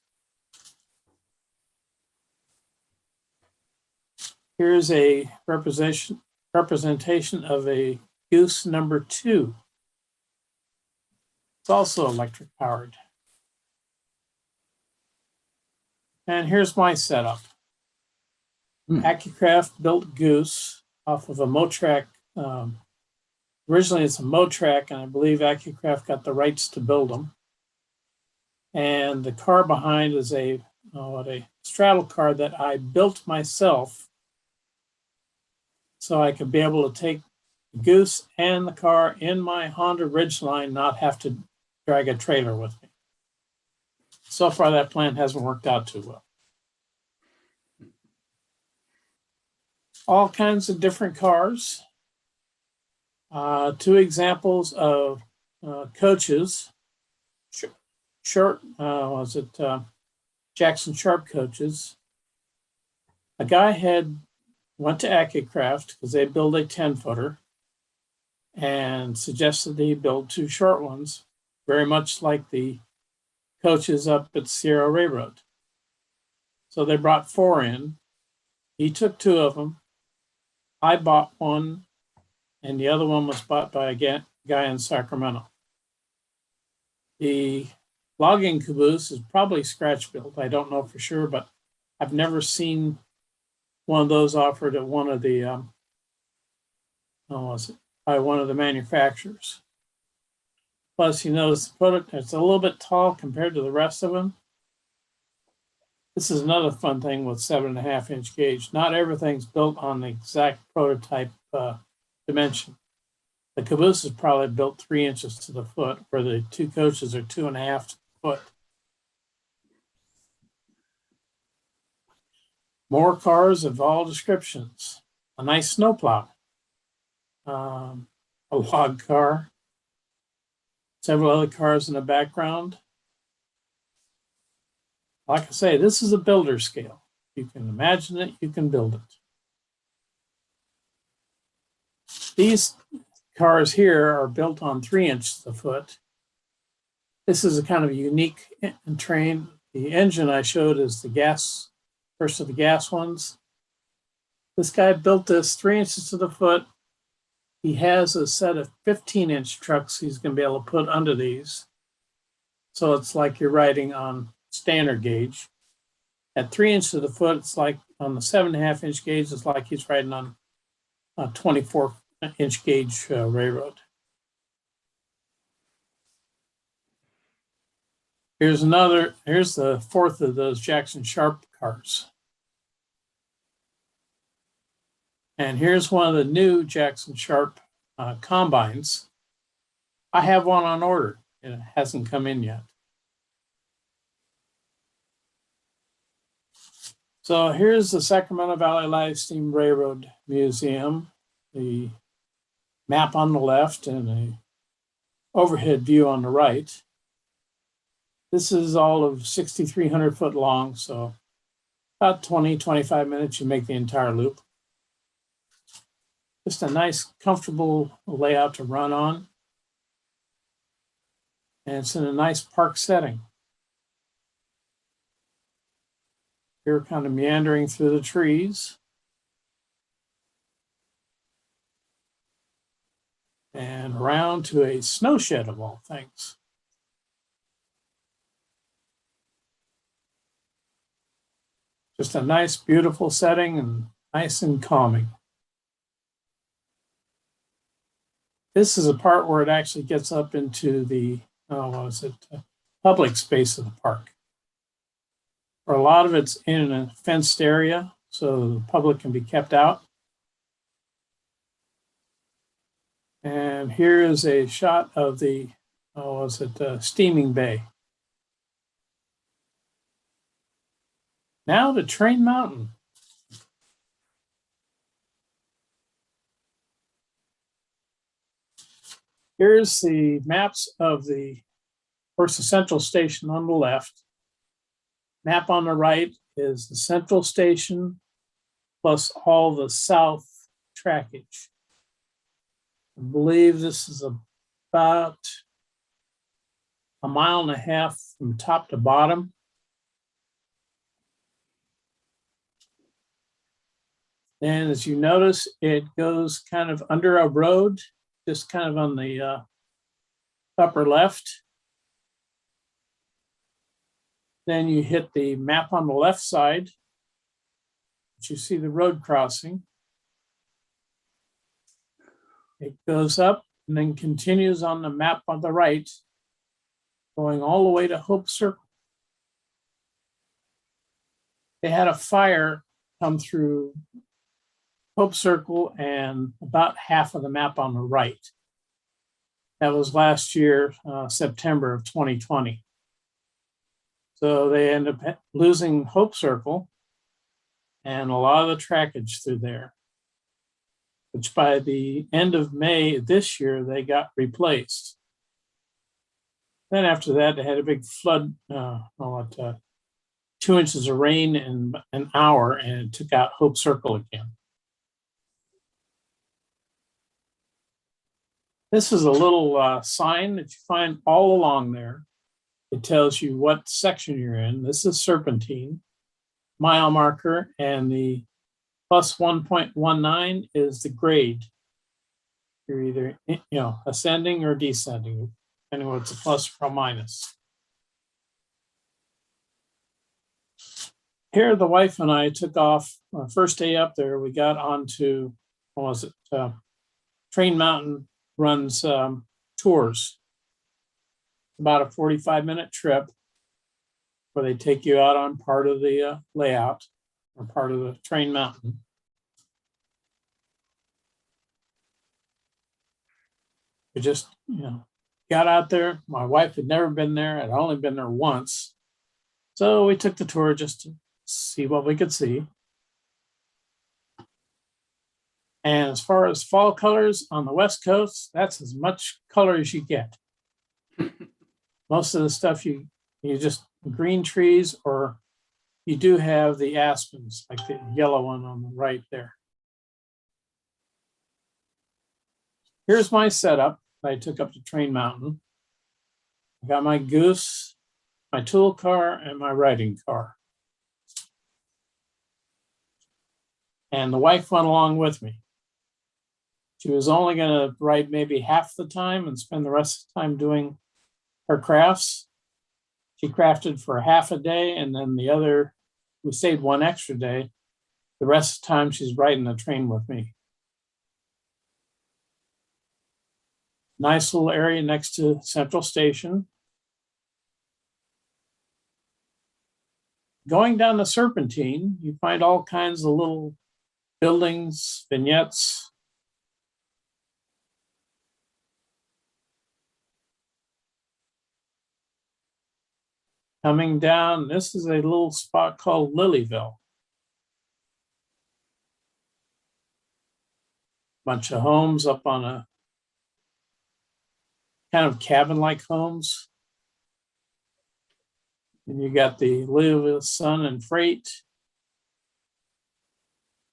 Here's a representation of a Goose number 2. It's also electric powered. And here's my setup. AccuCraft built Goose off of a Motrac. Originally it's a Motrac, and I believe AccuCraft got the rights to build them. And the car behind is a straddle car that I built myself so I could be able to take the Goose and the car in my Honda Ridgeline, not have to drag a trailer with me. So far, that plan hasn't worked out too well. All kinds of different cars. Two examples of coaches. Jackson Sharp coaches. A guy went to AccuCraft because they build a 10-footer and suggested he build 2 short ones, very much like the coaches up at Sierra Railroad. So they brought 4 in. He took 2 of them. I bought one, and the other one was bought by a guy in Sacramento. The logging caboose is probably scratch built. I don't know for sure, but I've never seen one of those offered at one of the by one of the manufacturers. Plus, you notice the product, it's a little bit tall compared to the rest of them. This is another fun thing with 7.5-inch gauge. Not everything's built on the exact prototype dimension. The caboose is probably built 3 inches to the foot, where the 2 coaches are 2.5 foot. More cars of all descriptions. A nice snowplow. A log car. Several other cars in the background. Like I say, this is a builder scale. You can imagine it, you can build it. These cars here are built on 3 inches a foot. This is a kind of unique train. The engine I showed is the gas, first of the gas ones. This guy built this 3 inches to the foot. He has a set of 15-inch trucks he's going to be able to put under these. So it's like you're riding on standard gauge. At 3 inches to the foot, it's like on the 7.5-inch gauge, it's like he's riding on a 24-inch gauge railroad. Here's the fourth of those Jackson Sharp cars. And here's one of the new Jackson Sharp combines. I have one on order. It hasn't come in yet. So here's the Sacramento Valley Live Steam Railroad Museum, the map on the left and a overhead view on the right. This is all of 6,300 foot long, so about 20, 25 minutes, you make the entire loop. Just a nice, comfortable layout to run on. And it's in a nice park setting. Here, kind of meandering through the trees. And around to a snow shed of all things. Just a nice, beautiful setting and nice and calming. This is a part where it actually gets up into the, public space of the park. For a lot of it's in a fenced area, so the public can be kept out. And here is a shot of the, steaming bay. Now to Train Mountain. Here's the maps of the, of course, the central station on the left. Map on the right is the central station plus all the south trackage. I believe this is about 1.5 miles from top to bottom. And as you notice, it goes kind of under a road, just kind of on the upper left. Then you hit the map on the left side, but you see the road crossing. It goes up and then continues on the map on the right, going all the way to Hope Circle. They had a fire come through Hope Circle and about half of the map on the right. That was last year, September of 2020. So they end up losing Hope Circle and a lot of the trackage through there, which by the end of May this year, they got replaced. Then after that, they had a big flood, 2 inches of rain in an hour, and it took out Hope Circle again. This is a little sign that you find all along there. It tells you what section you're in. This is Serpentine, mile marker, and the plus 1.19 is the grade. You're either, ascending or descending, depending on what's a plus or a minus. Here, the wife and I took off. First day up there, we got onto, Train Mountain runs tours. About a 45-minute trip where they take you out on part of the layout or part of the Train Mountain. We just, got out there. My wife had never been there. I'd only been there once. So we took the tour just to see what we could see. And as far as fall colors on the West Coast, that's as much color as you get. Most of the stuff you just green trees, or you do have the aspens, like the yellow one on the right there. Here's my setup I took up to Train Mountain. I got my Goose, my tool car, and my riding car. And the wife went along with me. She was only going to ride maybe half the time and spend the rest of the time doing her crafts. She crafted for half a day, and then we stayed one extra day. The rest of the time she's riding the train with me. Nice little area next to Central Station. Going down the Serpentine, you find all kinds of little buildings, vignettes. Coming down, this is a little spot called Lilyville. Bunch of homes up on a kind of cabin-like homes. And you got the Lilyville Sun and Freight,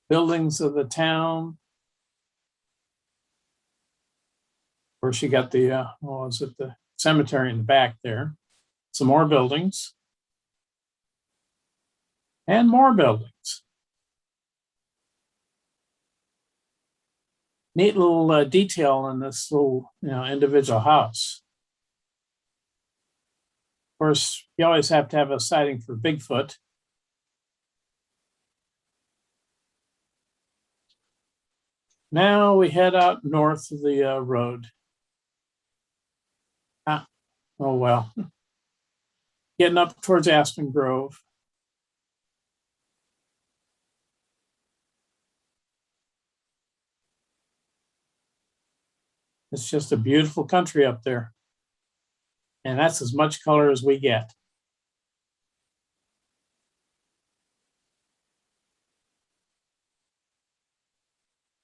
buildings of the town. Of course, you got the, the cemetery in the back there. Some more buildings. And more buildings. Neat little detail in this little, individual house. Of course, you always have to have a sighting for Bigfoot. Now we head out north of the road. Oh well. Getting up towards Aspen Grove. It's just a beautiful country up there. And that's as much color as we get.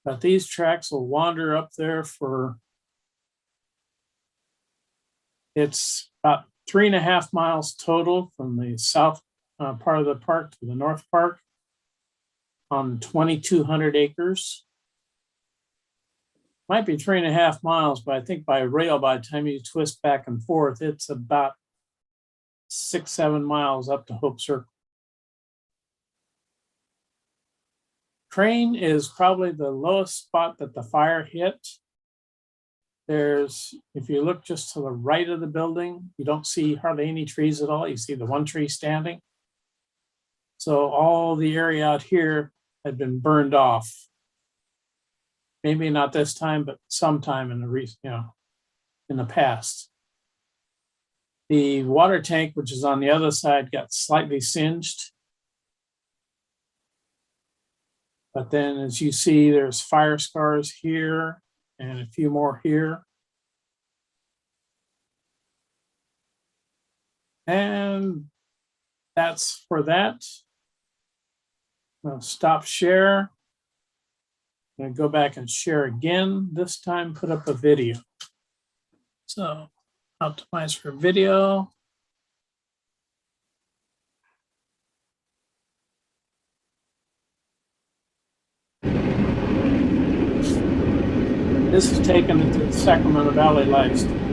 But these tracks will wander up there for, it's about 3.5 miles total from the south part of the park to the north park on 2,200 acres. Might be 3.5 miles, but I think by rail, by the time you twist back and forth, it's about 6-7 miles up to Hope Circle. Crane is probably the lowest spot that the fire hit. There's, if you look just to the right of the building, you don't see hardly any trees at all. You see the one tree standing. So all the area out here had been burned off. Maybe not this time, but sometime in the in the past. The water tank, which is on the other side, got slightly singed. But then as you see, there's fire scars here and a few more here. And that's for that. I'll stop share. I'm going to go back and share again. This time, put up a video. So, optimize for video. This is taken to the Sacramento Valley Livestream.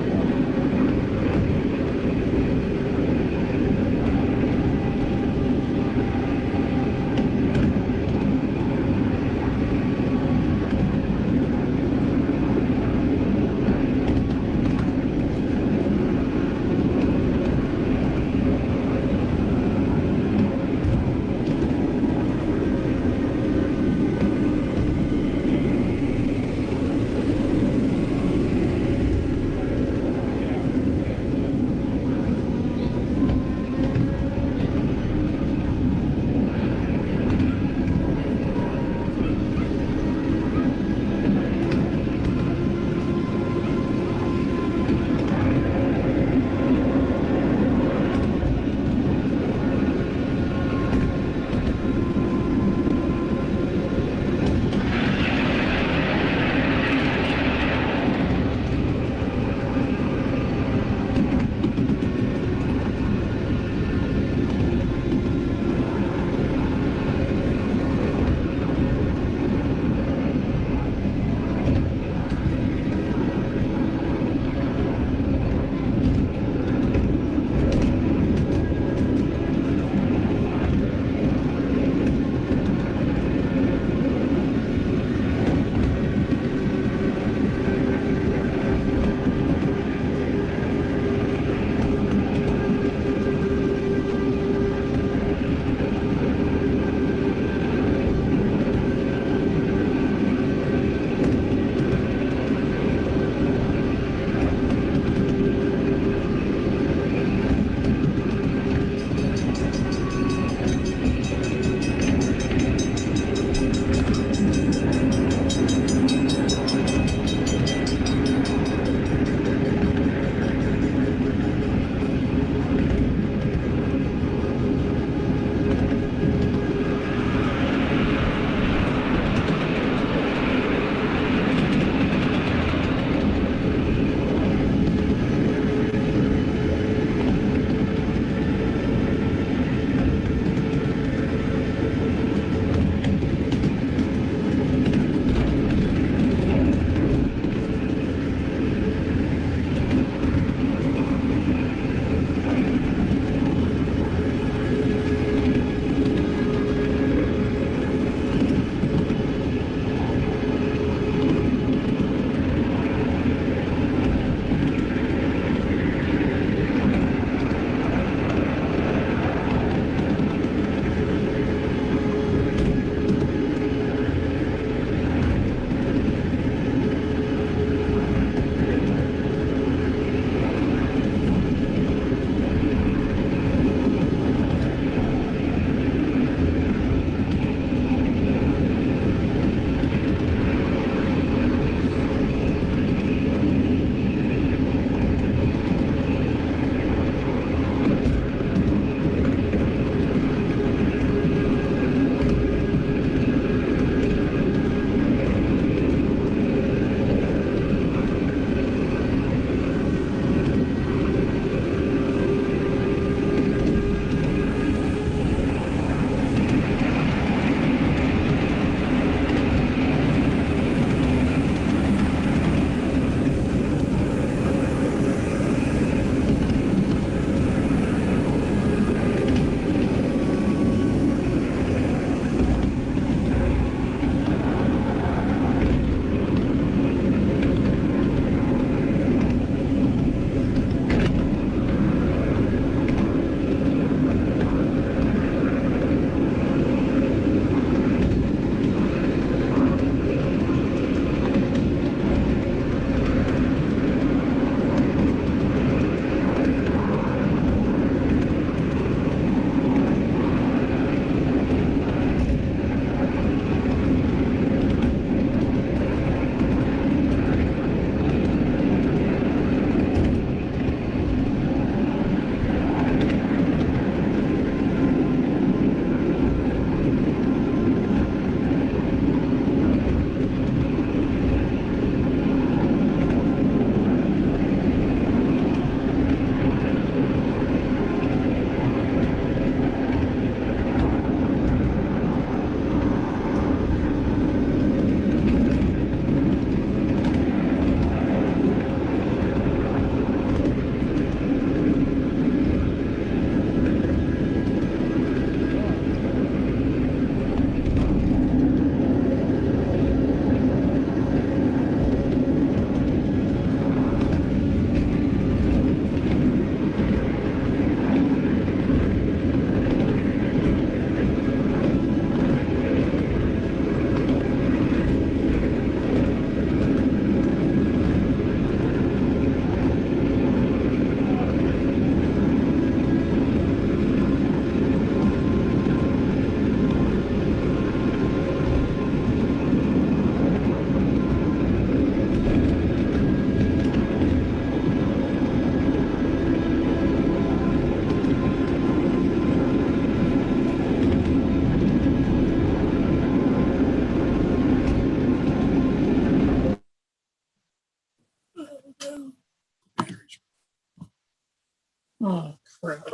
Oh, crap.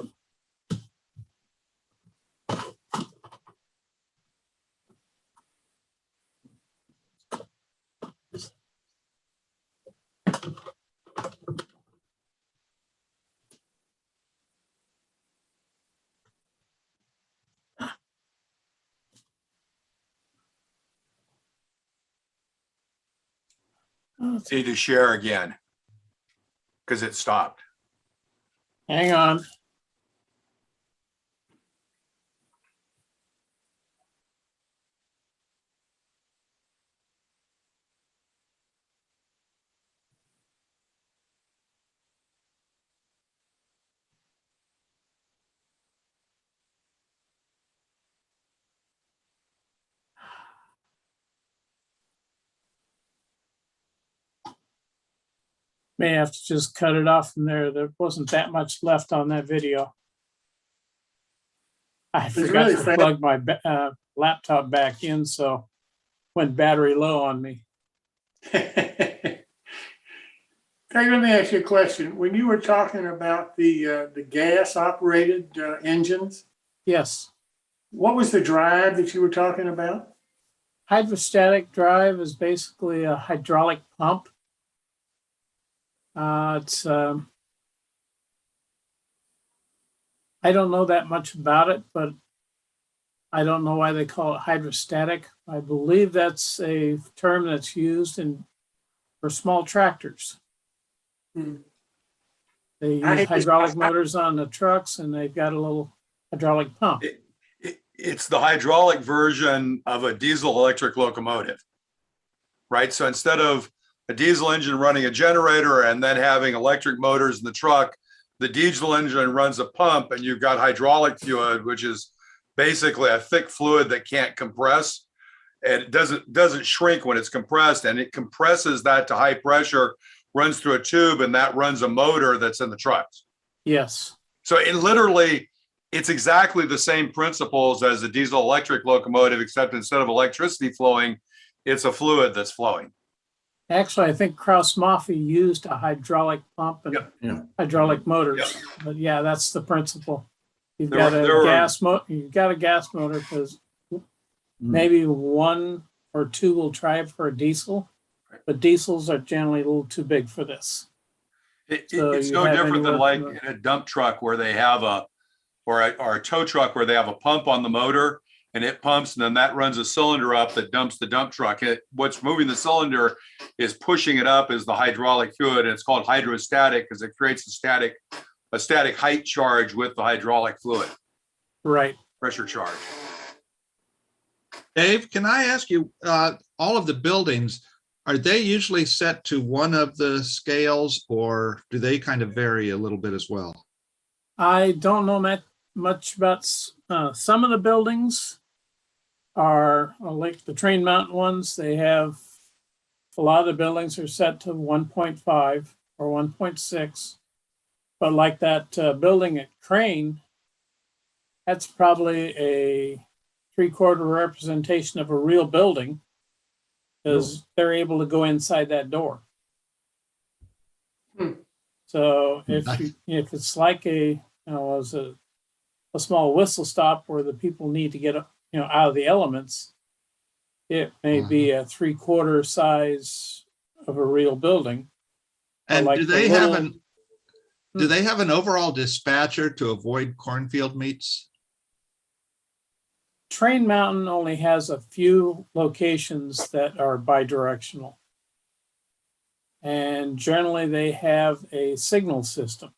Oh, Need to share again. Because it stopped. hang on. May have to just cut it off from there. There wasn't that much left on that video. I forgot really to fast. plug my laptop back in, so went battery low on me. Craig, let me ask you a question. When you were talking about the gas operated engines, Yes, what was the drive that you were talking about? hydrostatic drive is basically a hydraulic pump. It's I don't know that much about it, but I don't know why they call it hydrostatic. I believe that's a term that's used for small tractors. Hmm. They I- use hydraulic motors on the trucks, and they've got a little hydraulic pump. It's the hydraulic version of a diesel electric locomotive, right? So instead of a diesel engine running a generator and then having electric motors in the truck, the diesel engine runs a pump, and you've got hydraulic fluid, which is basically a thick fluid that can't compress. And it doesn't shrink when it's compressed, and it compresses that to high pressure, runs through a tube, and that runs a motor that's in the trucks. Yes. So it's exactly the same principles as a diesel electric locomotive, except instead of electricity flowing, it's a fluid that's flowing. Actually, I think Kraus Maffei used a hydraulic pump and Yeah. hydraulic motors. Yep. But yeah, that's the principle. You've There got were- a there were- gas you've got a gas motor because maybe one or two will try it for a diesel, but diesels are generally a little too big for this. So It's you no have different than anywhere like from in a dump truck where they have or a tow truck where they have a pump on the motor, and it pumps, and then that runs a cylinder up that dumps the dump truck. What's moving the cylinder is pushing it up is the hydraulic fluid, and it's called hydrostatic because it creates a static height charge with the hydraulic fluid, Right. pressure charge. Dave, can I ask you, all of the buildings, are they usually set to one of the scales, or do they kind of vary a little bit as well? I don't know much about some of the buildings are like the train mountain ones. They have a lot of the buildings are set to 1.5 or 1.6. But like that building at Crane, that's probably a 3/4 representation of a real building because they're able to go inside that door. Hmm. So Nice. if it's like a small whistle stop where the people need to get out of the elements, it may be a 3/4 size of a real building. And like do the they little- have an overall dispatcher to avoid cornfield meets? Train Mountain only has a few locations that are bidirectional. And generally they have a signal system.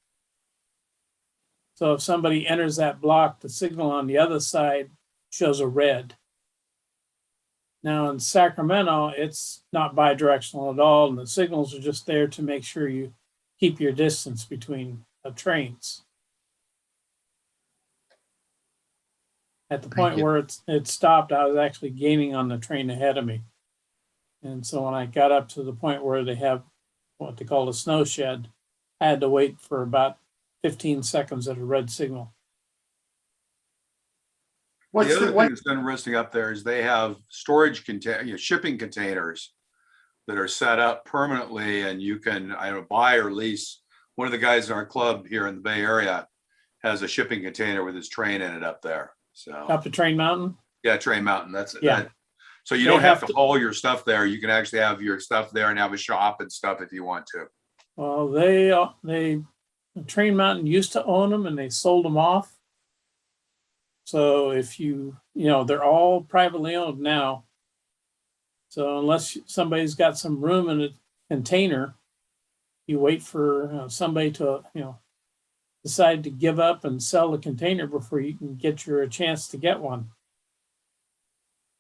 So if somebody enters that block, the signal on the other side shows a red. Now in Sacramento, it's not bidirectional at all, and the signals are just there to make sure you keep your distance between the trains. At the point you. where it stopped, I was actually gaining on the train ahead of me. And so when I got up to the point where they have what they call a snow shed, I had to wait for about 15 seconds at a red signal. What's The other the, thing what, that's interesting up there is they have shipping containers that are set up permanently, and you can buy or lease one of the guys in our club here in the Bay Area has a shipping container with his train in it up there. So Up to Train Mountain? yeah, Train Mountain. That's Yeah. that. So you They don't have have to to- haul your stuff there. You can actually have your stuff there and have a shop and stuff if you want to. Well, Train Mountain used to own them and they sold them off. So if they're all privately owned now. So unless somebody's got some room in a container, you wait for somebody to, decide to give up and sell the container before you can get your chance to get one.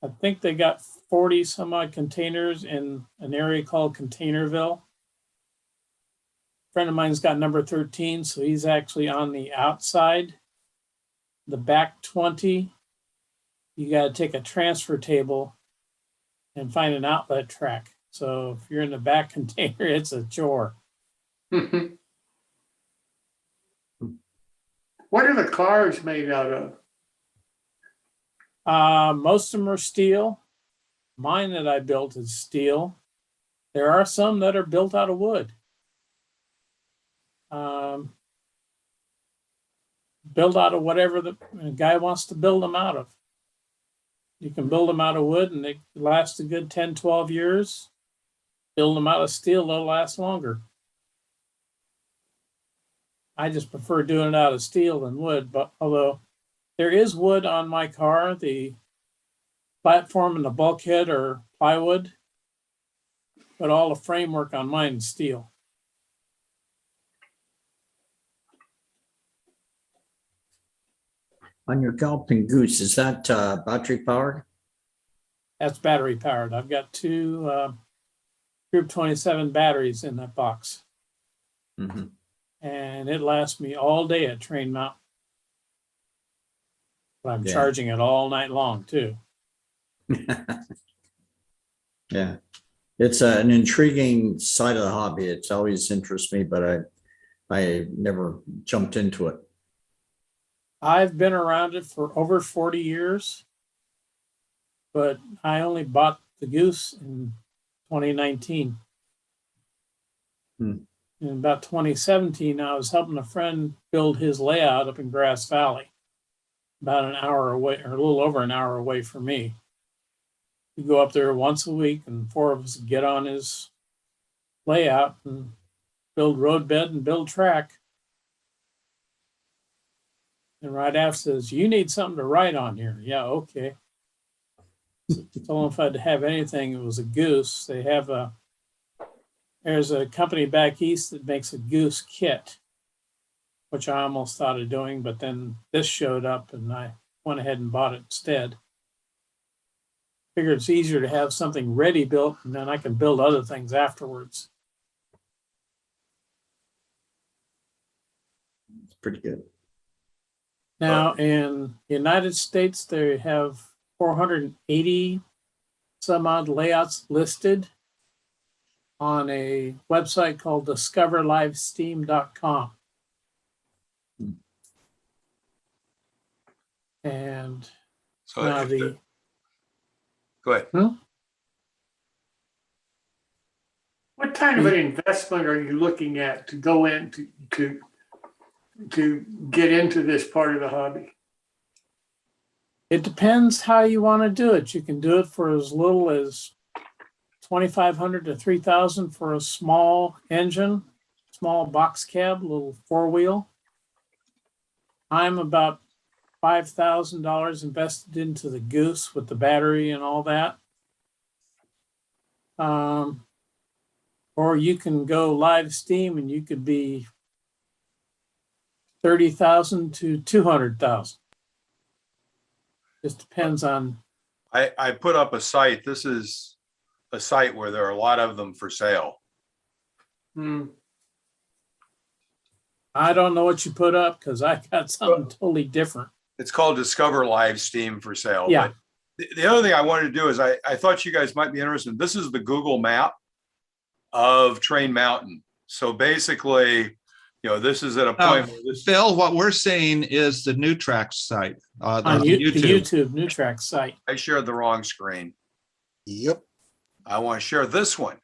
I think they got 40 some odd containers in an area called Containerville. Friend of mine's got number 13, so he's actually on the outside. The back 20, you got to take a transfer table and find an outlet track. So if you're in the back container, it's a chore. What are the cars made out of? Most of them are steel. Mine that I built is steel. There are some that are built out of wood. Built out of whatever the guy wants to build them out of. You can build them out of wood and they last a good 10, 12 years. Build them out of steel, they'll last longer. I just prefer doing it out of steel than wood, but although there is wood on my car, the platform and the bulkhead are plywood, but all the framework on mine is steel. On your Galloping Goose, is that battery powered? That's battery powered. I've got two Group 27 batteries in that box. Mm-hmm. And it lasts me all day at Train Mountain. But I'm Yeah. charging it all night long too. Yeah, it's an intriguing side of the hobby. It's always interests me, but I never jumped into it. I've been around it for over 40 years, but I only bought the Goose in 2019. Hmm. In about 2017, I was helping a friend build his layout up in Grass Valley, about an hour away, or a little over an hour away from me. We go up there once a week, and four of us get on his layout and build roadbed and build track. And right after says, "You need something to write on here." Yeah, okay. So told him if I'd have anything, it was a Goose. There's a company back east that makes a Goose kit, which I almost thought of doing, but then this showed up and I went ahead and bought it instead. Figured it's easier to have something ready built and then I can build other things afterwards. It's pretty good. Now, in the United States, they have 480 some odd layouts listed on a website called discoverlivesteam.com. And So now if go ahead. What kind of an investment are you looking at to go in to get into this part of the hobby? it depends how you want to do it. You can do it for as little as 2,500 to 3,000 for a small engine, small box cab, little four-wheel. I'm about $5,000 invested into the Goose with the battery and all that. Or you can go live steam and you could be 30,000 to 200,000. Just depends on. I put up a site. This is a site where there are a lot of them for sale. I don't know what you put up because I got something totally different. It's called Discover Live Steam for sale. Yeah. But the other thing I wanted to do is I thought you guys might be interested. This is the Google map of Train Mountain. So basically, this is at a point where this. Phil, what we're seeing is the New Tracks site. On on the YouTube New Tracks site. I shared the wrong screen. Yep. I want to share this one.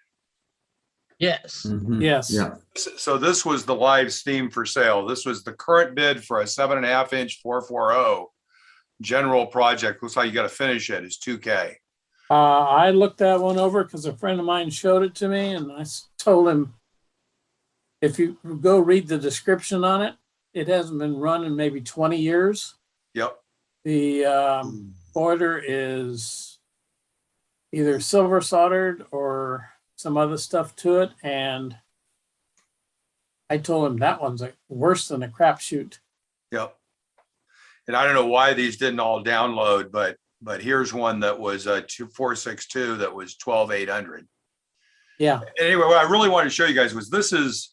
Yes. Mhm. Yes. Yeah. So this was the live steam for sale. This was the current bid for a 7.5-inch 440 general project. Looks like you got to finish it. It's 2K. I looked that one over because a friend of mine showed it to me, and I told him, if you go read the description on it, it hasn't been run in maybe 20 years. Yep. The boiler is either silver soldered or some other stuff to it, and I told him that one's like worse than a crapshoot. Yep. And I don't know why these didn't all download, but here's one that was a 462 that was 12,800. Yeah. Anyway, what I really wanted to show you guys was this is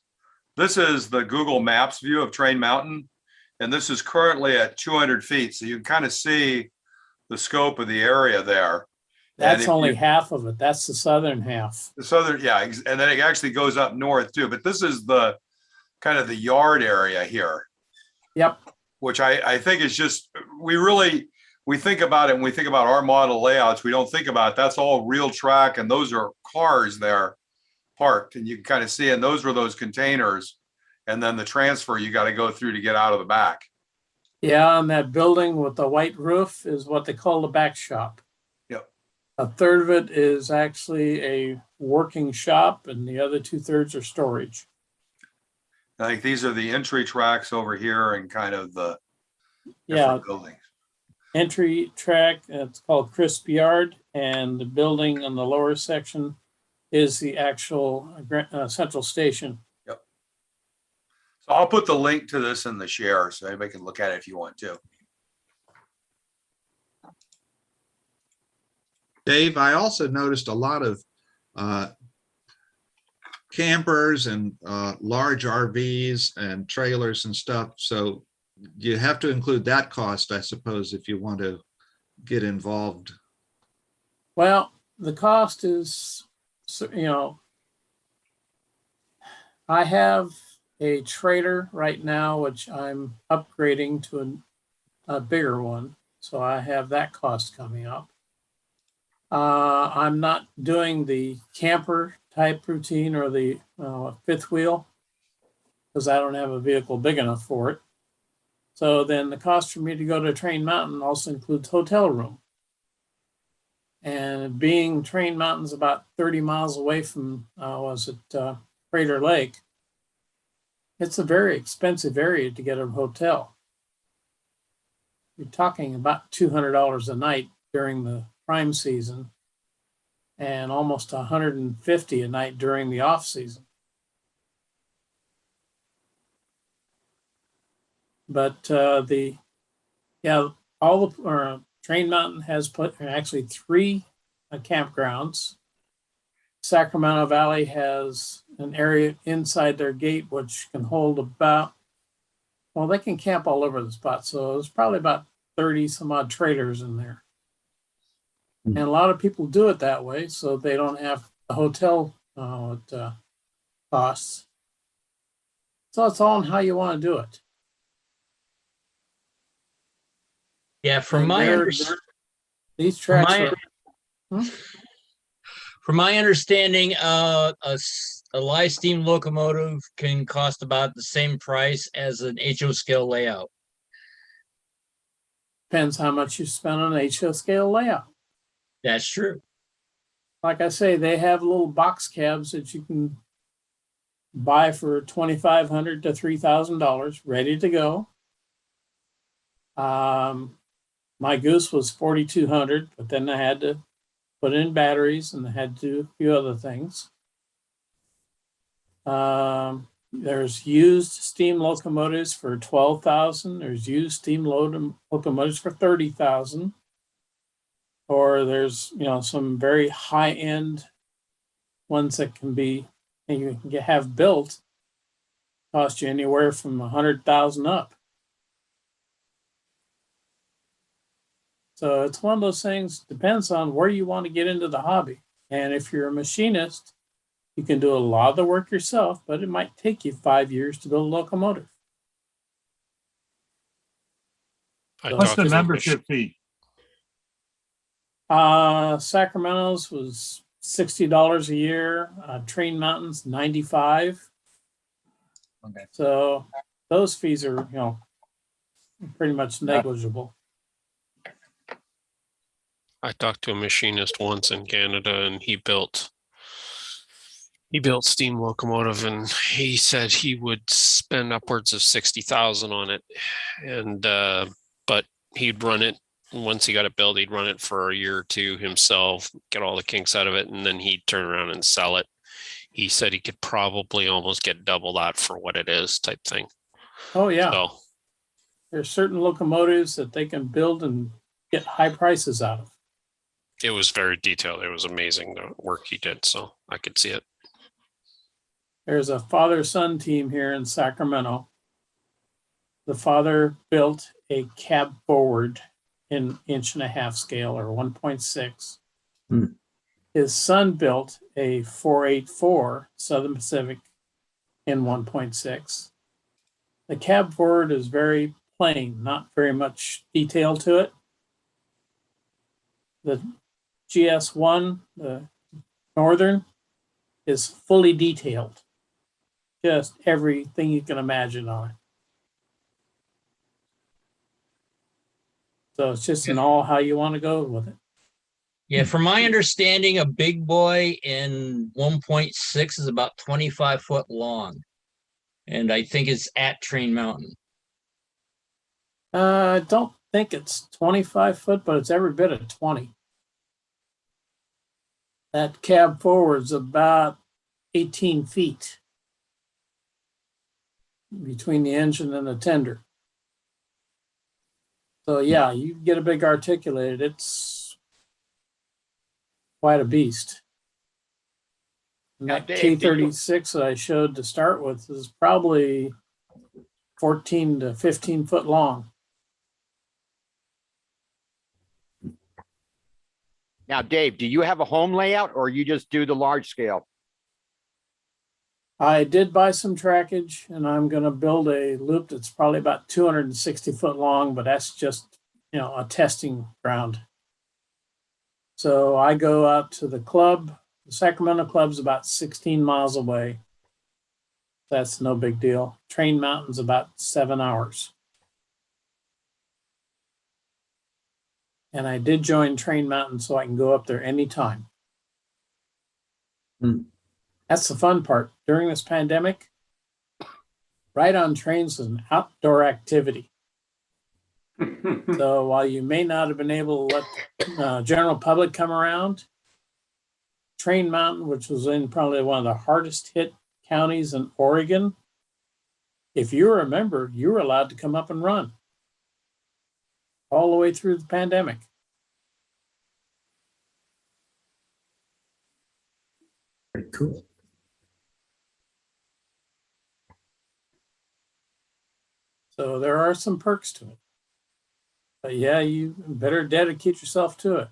the Google Maps view of Train Mountain, and this is currently at 200 feet, so you can kind of see the scope of the area there. That's only half of it. That's the southern half. The southern, yeah, and then it actually goes up north too. But this is the kind of the yard area here. Yep. Which I think is just, we think about it when we think about our model layouts. We don't think about it. That's all real track, and those are cars there parked, and you can kind of see, and those were those containers, and then the transfer you got to go through to get out of the back. Yeah, and that building with the white roof is what they call the back shop. Yep. A third of it is actually a working shop, and the other 2/3 are storage. I think these are the entry tracks over here and kind of the Yeah, buildings. entry track, it's called Crisp Yard, and the building on the lower section is the actual central station. Yep. So I'll put the link to this in the share so anybody can look at it if you want to. Dave, I also noticed a lot of campers and large RVs and trailers and stuff. So you have to include that cost, I suppose, if you want to get involved. Well, the cost is, you know, I have a trailer right now, which I'm upgrading to a bigger one. So I have that cost coming up. I'm not doing the camper type routine or the fifth wheel because I don't have a vehicle big enough for it. So then the cost for me to go to Train Mountain also includes hotel room. And being Train Mountain's about 30 miles away from, Crater Lake, it's a very expensive area to get a hotel. You're talking about $200 a night during the prime season and almost $150 a night during the off season. But Train Mountain has put actually 3 campgrounds. Sacramento Valley has an area inside their gate which can hold about, well, they can camp all over the spot. So it's probably about 30 some odd trailers in there. And a lot of people do it that way so they don't have the hotel costs. So it's all on how you want to do it. Yeah, from these tracks from my understanding, a live steam locomotive can cost about the same price as an HO scale layout. Depends how much you spend on an HO scale layout. That's true. Like I say, they have little box cabs that you can buy for $2,500 to $3,000 ready to go. My Goose was $4,200, but then I had to put in batteries and I had to do a few other things. There's used steam locomotives for $12,000. There's used steam locomotives for $30,000. Or there's, some very high-end ones that can be, and you can have built, cost you anywhere from $100,000 up. So it's one of those things, depends on where you want to get into the hobby. And if you're a machinist, you can do a lot of the work yourself, but it might take you 5 years to build a locomotive. What's the membership fee? Sacramento's was $60 a year. Train Mountain's $95. Okay. So those fees are, pretty much negligible. I talked to a machinist once in Canada and he built steam locomotive and he said he would spend upwards of 60,000 on it. And, but he'd run it once he got it built, he'd run it for a year or two himself, get all the kinks out of it, and then he'd turn around and sell it. He said he could probably almost get double that for what it is type thing. Oh, yeah. So There's certain locomotives that they can build and get high prices out of. it was very detailed. It was amazing the work he did. So I could see it. There's a father-son team here in Sacramento. The father built a cab forward in 1.5" scale or 1.6. Hmm. His son built a 484 Southern Pacific in 1.6. The cab forward is very plain, not very much detail to it. The GS1, the Northern, is fully detailed. Just everything you can imagine on it. So it's just an all how you want to go with it. Yeah, from my understanding, a big boy in 1.6 is about 25 foot long. And I think it's at Train Mountain. I don't think it's 25 foot, but it's every bit of 20. That cab forward's about 18 feet between the engine and the tender. So yeah, you get a big articulated, it's quite a beast. And Now, that Dave, did you- K36 that I showed to start with is probably 14 to 15 foot long. Now, Dave, do you have a home layout or you just do the large scale? I did buy some trackage and I'm going to build a loop that's probably about 260 foot long, but that's just, a testing ground. So I go out to the club. The Sacramento club's about 16 miles away. That's no big deal. Train Mountain's about 7 hours. And I did join Train Mountain so I can go up there anytime. Hmm. That's the fun part. During this pandemic, ride on trains is an outdoor activity. So while you may not have been able to let the general public come around, Train Mountain, which was in probably one of the hardest hit counties in Oregon, if you were a member, you were allowed to come up and run all the way through the pandemic. Very cool. So there are some perks to it. But yeah, you better dedicate yourself to it.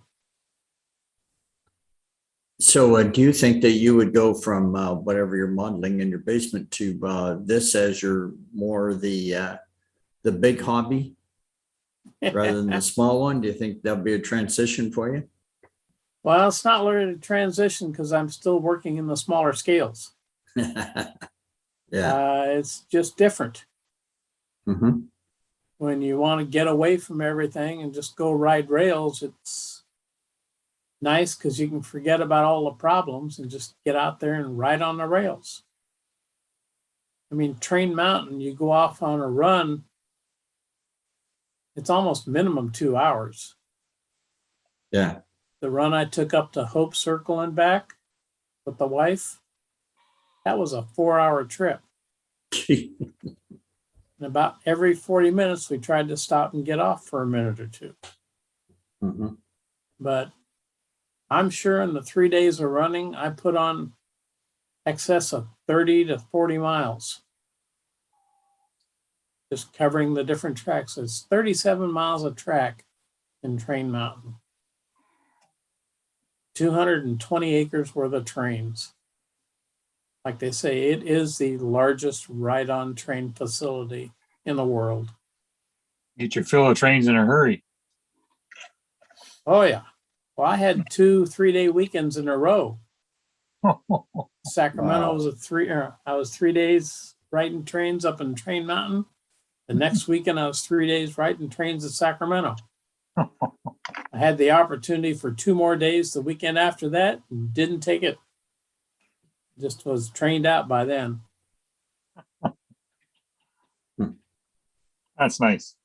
So do you think that you would go from whatever you're modeling in your basement to this as your more the big hobby rather than the small one? Do you think that'll be a transition for you? Well, it's not really a transition because I'm still working in the smaller scales. Yeah. It's just different. Mm-hmm. When you want to get away from everything and just go ride rails, it's nice because you can forget about all the problems and just get out there and ride on the rails. I mean, Train Mountain, you go off on a run, it's almost minimum 2 hours. Yeah. The run I took up to Hope Circle and back with the wife, that was a 4-hour trip. And about every 40 minutes, we tried to stop and get off for a minute or two. Mm-hmm. But I'm sure in the 3 days of running, I put on excess of 30 to 40 miles. Just covering the different tracks. It's 37 miles of track in Train Mountain. 220 acres worth of trains. Like they say, it is the largest ride-on train facility in the world. Get your fill of trains in a hurry. Oh, yeah. Well, I had 2 3-day weekends in a row. Sacramento was I was 3 days riding trains up in Train Mountain. The next weekend I was 3 days riding trains at Sacramento. I had the opportunity for 2 more days the weekend after that and didn't take it. Just was trained out by then. That's nice.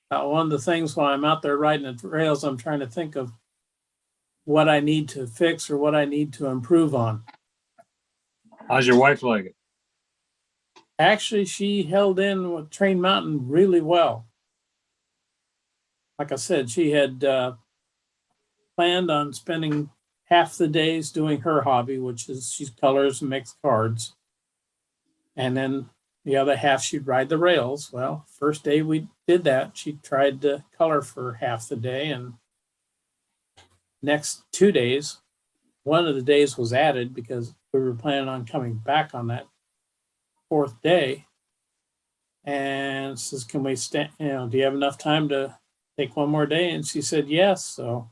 One of the things while I'm out there riding the rails, I'm trying to think of what I need to fix or what I need to improve on. How's your wife like it? Actually, she held in with Train Mountain really well. Like I said, she had planned on spending half the days doing her hobby, which is she colors and makes cards. And then the other half, she'd ride the rails. Well, first day we did that, she tried to color for half the day. And next 2 days, one of the days was added because we were planning on coming back on that 4th day. And says, can we do you have enough time to take one more day? And she said, yes. So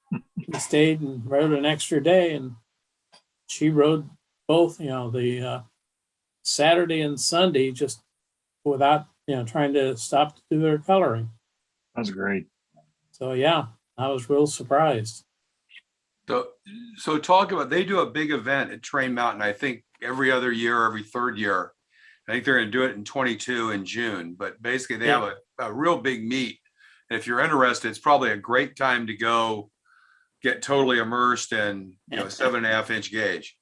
we stayed and rode an extra day, and she rode both, the Saturday and Sunday just without, trying to stop to do her coloring. That's great. So, yeah, I was real surprised. So talk about, they do a big event at Train Mountain, I think every other year, every 3rd year. I think they're going to do it in 22 in June, but basically they have a real big meet. And if you're interested, it's probably a great time to go get totally immersed in, 7.5-inch gauge.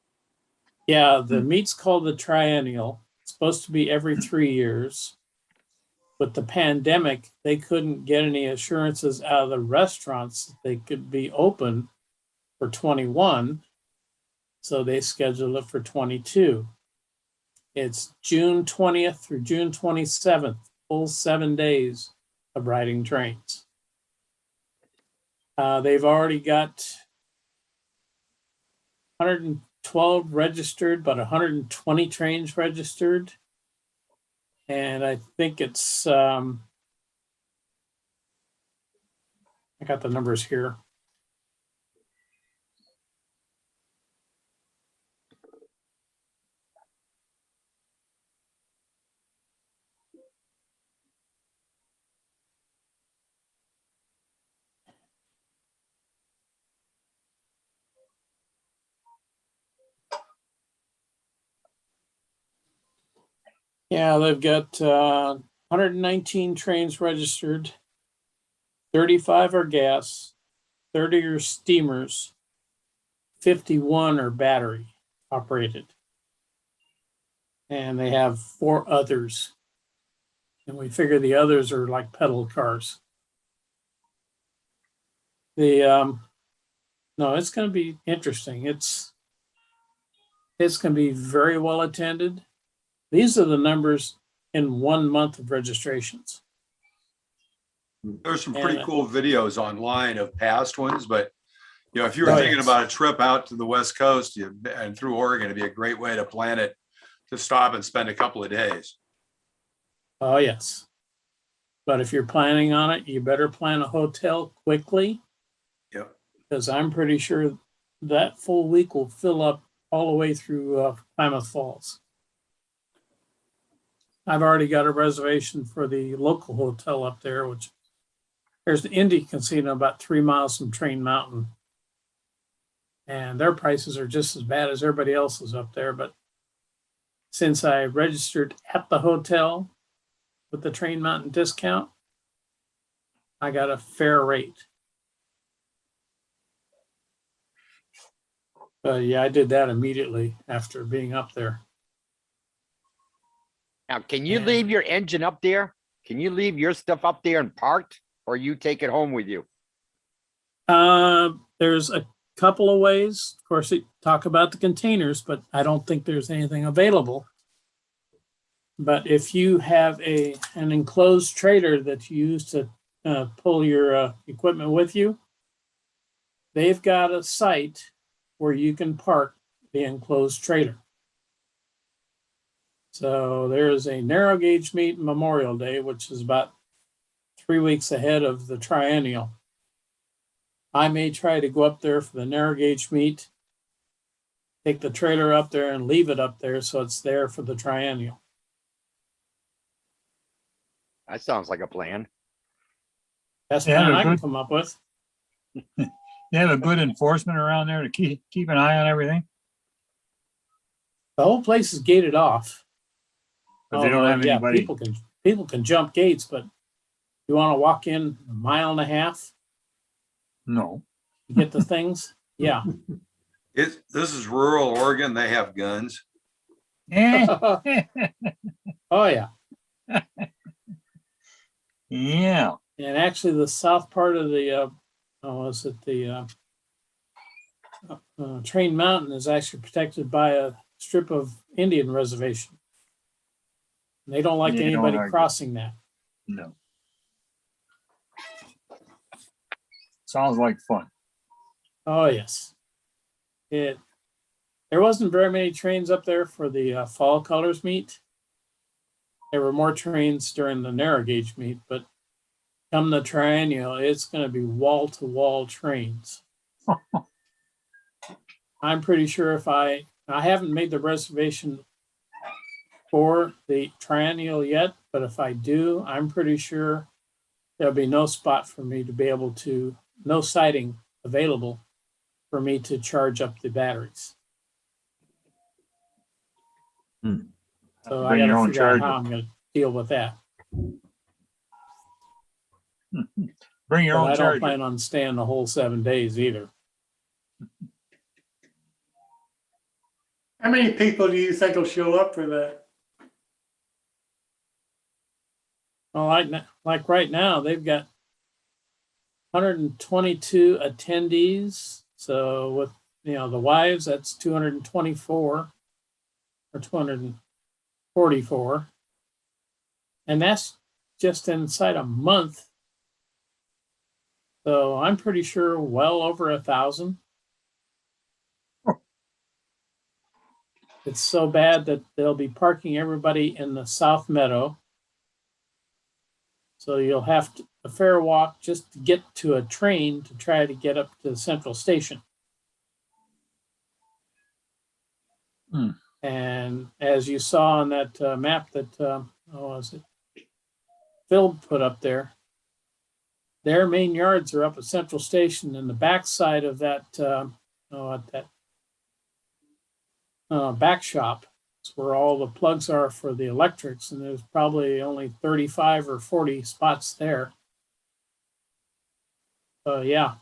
Yeah, the meet's called the Triennial. It's supposed to be every 3 years. With the pandemic, they couldn't get any assurances out of the restaurants that they could be open for 21. So they scheduled it for 22. It's June 20th through June 27th, full 7 days of riding trains. They've already got 112 registered, but 120 trains registered. And I think it's, I got the numbers here. Yeah, they've got 119 trains registered, 35 are gas, 30 are steamers, 51 are battery operated. And they have 4 others. And we figure the others are like pedal cars. No, it's going to be interesting. It's going to be very well attended. These are the numbers in 1 month of registrations. There's some pretty cool videos online of past ones, but if you were thinking about a trip out to the West Coast and through Oregon, it'd be a great way to plan it, to stop and spend a couple of days. Oh, yes. But if you're planning on it, you better plan a hotel quickly. Yep. Because I'm pretty sure that full week will fill up all the way through Klamath Falls. I've already got a reservation for the local hotel up there, which there's the Indy Casino about 3 miles from Train Mountain. And their prices are just as bad as everybody else's up there. But since I registered at the hotel with the Train Mountain discount, I got a fair rate. But yeah, I did that immediately after being up there. Now, can you leave your engine up there? Can you leave your stuff up there and parked, or you take it home with you? There's a couple of ways. Of course, they talk about the containers, but I don't think there's anything available. But if you have an enclosed trailer that you use to pull your equipment with you, they've got a site where you can park the enclosed trailer. So there is a narrow gauge meet Memorial Day, which is about 3 weeks ahead of the Triennial. I may try to go up there for the narrow gauge meet, take the trailer up there and leave it up there so it's there for the Triennial. That sounds like a plan. Best Yeah, plan they're I can good. come up with. You have a good enforcement around there to keep an eye on everything, The whole place is gated off. but they don't Although, have yeah, anybody. people can jump gates, but you want to walk in a mile and a half No. to get the things? Yeah. This is rural Oregon. They have guns. Oh, yeah. Yeah. And actually, the south part of the, Train Mountain is actually protected by a strip of Indian reservation. And they don't like Yeah, anybody argue. crossing that. No. Sounds like fun. Oh, yes. There wasn't very many trains up there for the fall colors meet. There were more trains during the narrow gauge meet, but come the Triennial, it's going to be wall to wall trains. I'm pretty sure if I haven't made the reservation for the Triennial yet, but if I do, I'm pretty sure there'll be no spot for me to be able to, no siding available for me to charge up the batteries. So I Bring got your to own figure out how charger. I'm going to deal with that. Bring your But own I don't charger. plan on staying the whole 7 days either. How many people do you think will show up for that? Well, like right now, they've got 122 attendees. So with the wives, that's 224 or 244, and that's just inside a month. So I'm pretty sure well over 1,000. It's so bad that they'll be parking everybody in the South Meadow. So you'll have a fair walk just to get to a train to try to get up to the Central Station. And as you saw on that map that, Phil put up there, their main yards are up at Central Station, and the backside of that, back shop is where all the plugs are for the electrics, and there's probably only 35 or 40 spots there. So yeah.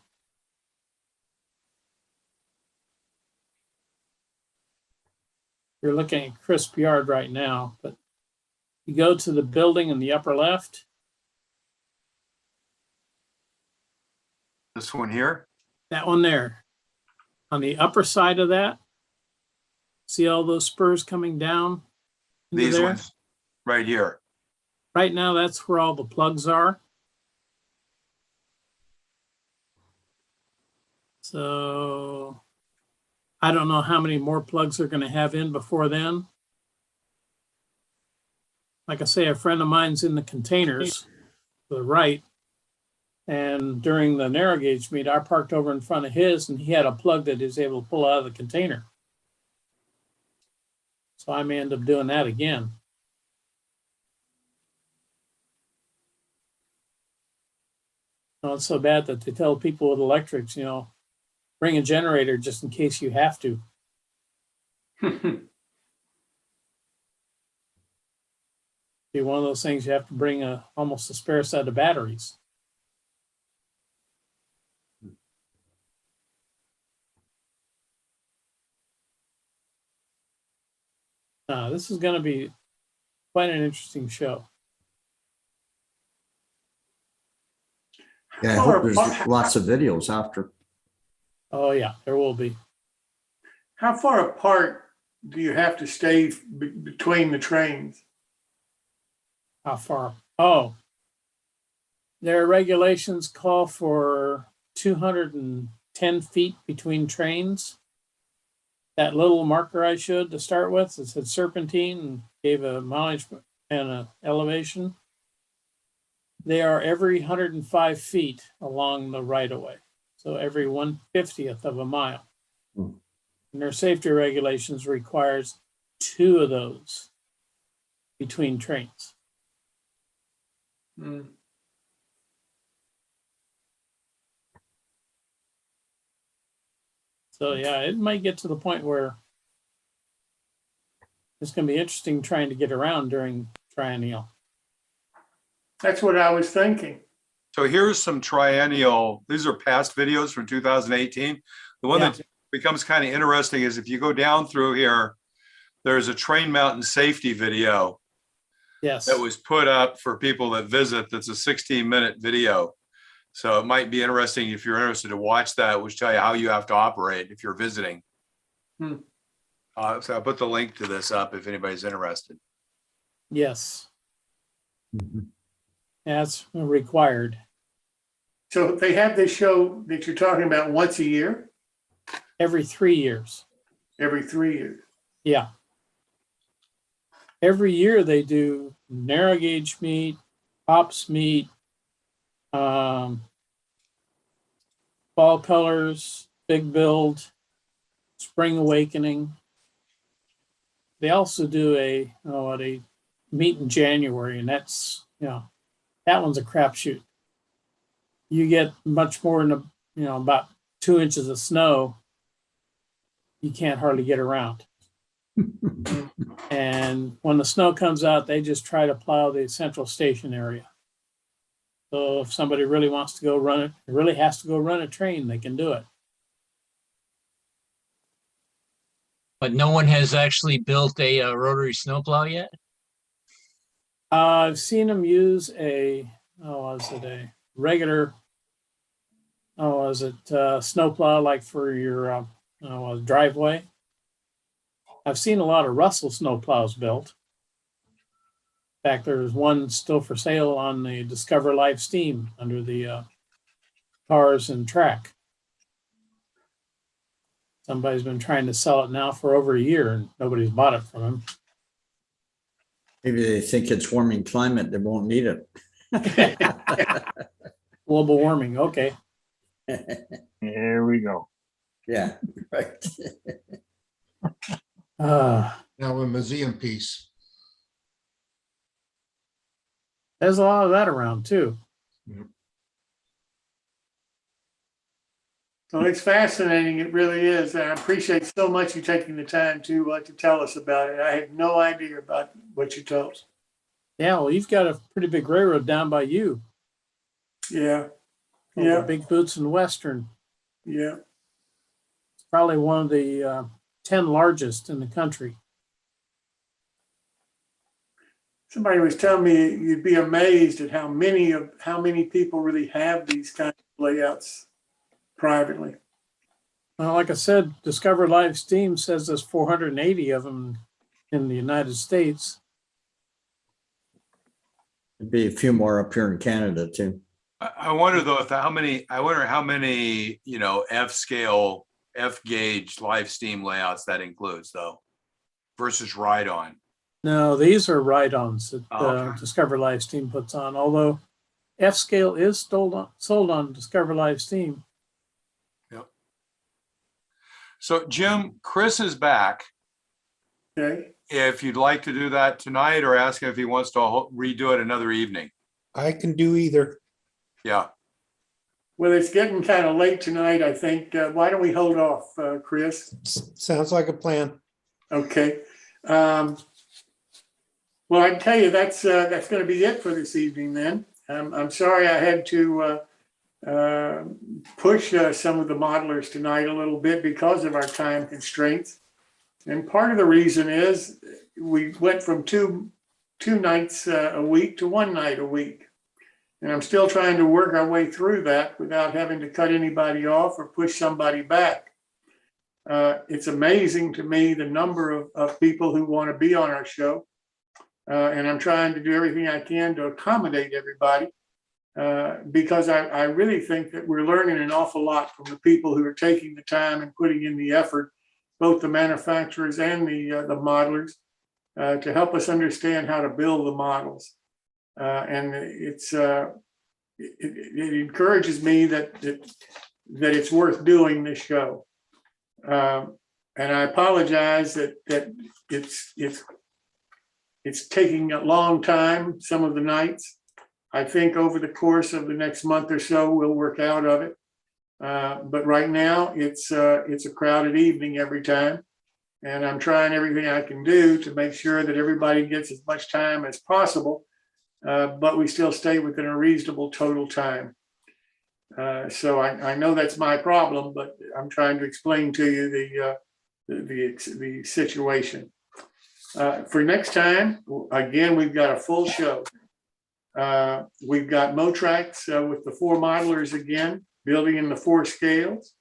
You're looking at Crisp Yard right now, but you go to the building in the upper left. This one here. That one there. On the upper side of that, see all those spurs coming down into These there? ones right here. Right now, that's where all the plugs are. So I don't know how many more plugs they're going to have in before then. Like I say, a friend of mine's in the containers to the right. And during the narrow gauge meet, I parked over in front of his, and he had a plug that he was able to pull out of the container. So I may end up doing that again. It's so bad that they tell people with electrics, bring a generator just in case you have to. Be one of those things you have to bring almost a spare set of batteries. This is going to be quite an interesting show. Yeah, I hope there's lots of videos after. Oh yeah, there will be. How far apart do you have to stay between the trains? How far? Oh, their regulations call for 210 feet between trains. That little marker I showed to start with, it said serpentine and gave a mileage and an elevation. They are every 105 feet along the right of way. So every 1/50th of a mile. Hmm. And their safety regulations requires 2 of those between trains. Mm. So yeah, it might get to the point where it's going to be interesting trying to get around during Triennial. That's what I was thinking. So here's some Triennial, these are past videos from 2018. The one Yeah. that becomes kind of interesting is if you go down through here, there's a train mountain safety video Yes. that was put up for people that visit. That's a 16-minute video. So it might be interesting if you're interested to watch that, which tell you how you have to operate if you're visiting. Hmm. So I'll put the link to this up if anybody's interested. Yes. That's required. So they have this show that you're talking about once a year? Every 3 years. Every 3 years. Yeah. Every year they do narrow gauge meet, hops meet, fall colors, big build, spring awakening. They also do a meet in January, and that's, that one's a crapshoot. You get much more than about 2 inches of snow. You can't hardly get around. And when the snow comes out, they just try to plow the central station area. So if somebody really wants to go run it, really has to go run a train, they can do it. But no one has actually built a rotary snowplow yet? I've seen them use a regular, snowplow, like for your driveway. I've seen a lot of Russell snowplows built. In fact, there's one still for sale on the Discover Live Steam under the cars and track. Somebody's been trying to sell it now for over a year and nobody's bought it from him. Maybe they think it's warming climate, they won't need it. Global warming, okay. Here we go. Yeah, right. Now a museum piece. There's a lot of that around too. So it's fascinating. It really is. And I appreciate so much you taking the time to tell us about it. I had no idea about what you told us. Yeah, well, you've got a pretty big railroad down by you. Yeah. Over Yeah. Big Boots and Western. Yeah. It's probably one of the 10 largest in the country. Somebody was telling me you'd be amazed at how many people really have these kind of layouts privately. Well, like I said, Discover Live Steam says there's 480 of them in the United States. There'd be a few more up here in Canada too. I wonder though, how many F-scale, F-gauge live steam layouts that includes though, versus ride-on. No, these are ride-ons that Okay. Discover Live Steam puts on, although F-scale is sold on Discover Live Steam. Yep. So Jim, Chris is back. Okay. If you'd like to do that tonight or ask him if he wants to redo it another evening. I can do either. Yeah. Well, it's getting kind of late tonight, I think. Why don't we hold off, Chris? Sounds like a plan. Okay. Well, I can tell you that's going to be it for this evening then. I'm sorry I had to push some of the modelers tonight a little bit because of our time constraints. And part of the reason is we went from two nights a week to one night a week. And I'm still trying to work our way through that without having to cut anybody off or push somebody back. It's amazing to me the number of people who want to be on our show. And I'm trying to do everything I can to accommodate everybody because I really think that we're learning an awful lot from the people who are taking the time and putting in the effort, both the manufacturers and the modelers, to help us understand how to build the models. And it encourages me that that it's worth doing this show. And I apologize that it's taking a long time, some of the nights. I think over the course of the next month or so, we'll work out of it. But right now, it's a crowded evening every time. And I'm trying everything I can do to make sure that everybody gets as much time as possible, but we still stay within a reasonable total time. So I know that's my problem, but I'm trying to explain to you the situation. For next time, again, we've got a full show. We've got Motrax with the 4 modelers again, building in the 4 scales.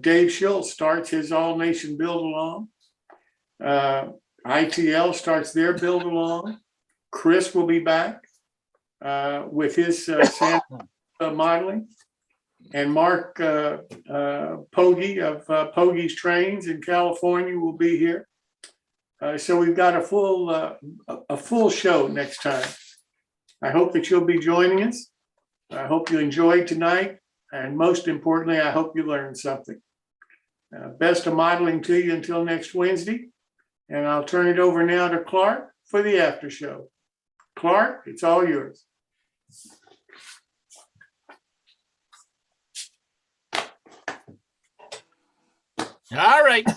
Dave Schultz starts his All Nation Build Along. ITL starts their Build Along. Chris will be back with his Santa modeling. And Mark Pogge of Pogge's Trains in California will be here. So we've got a full show next time. I hope that you'll be joining us. I hope you enjoyed tonight. And most importantly, I hope you learned something. Best of modeling to you until next Wednesday. And I'll turn it over now to Clark for the after show. Clark, it's all yours. All right.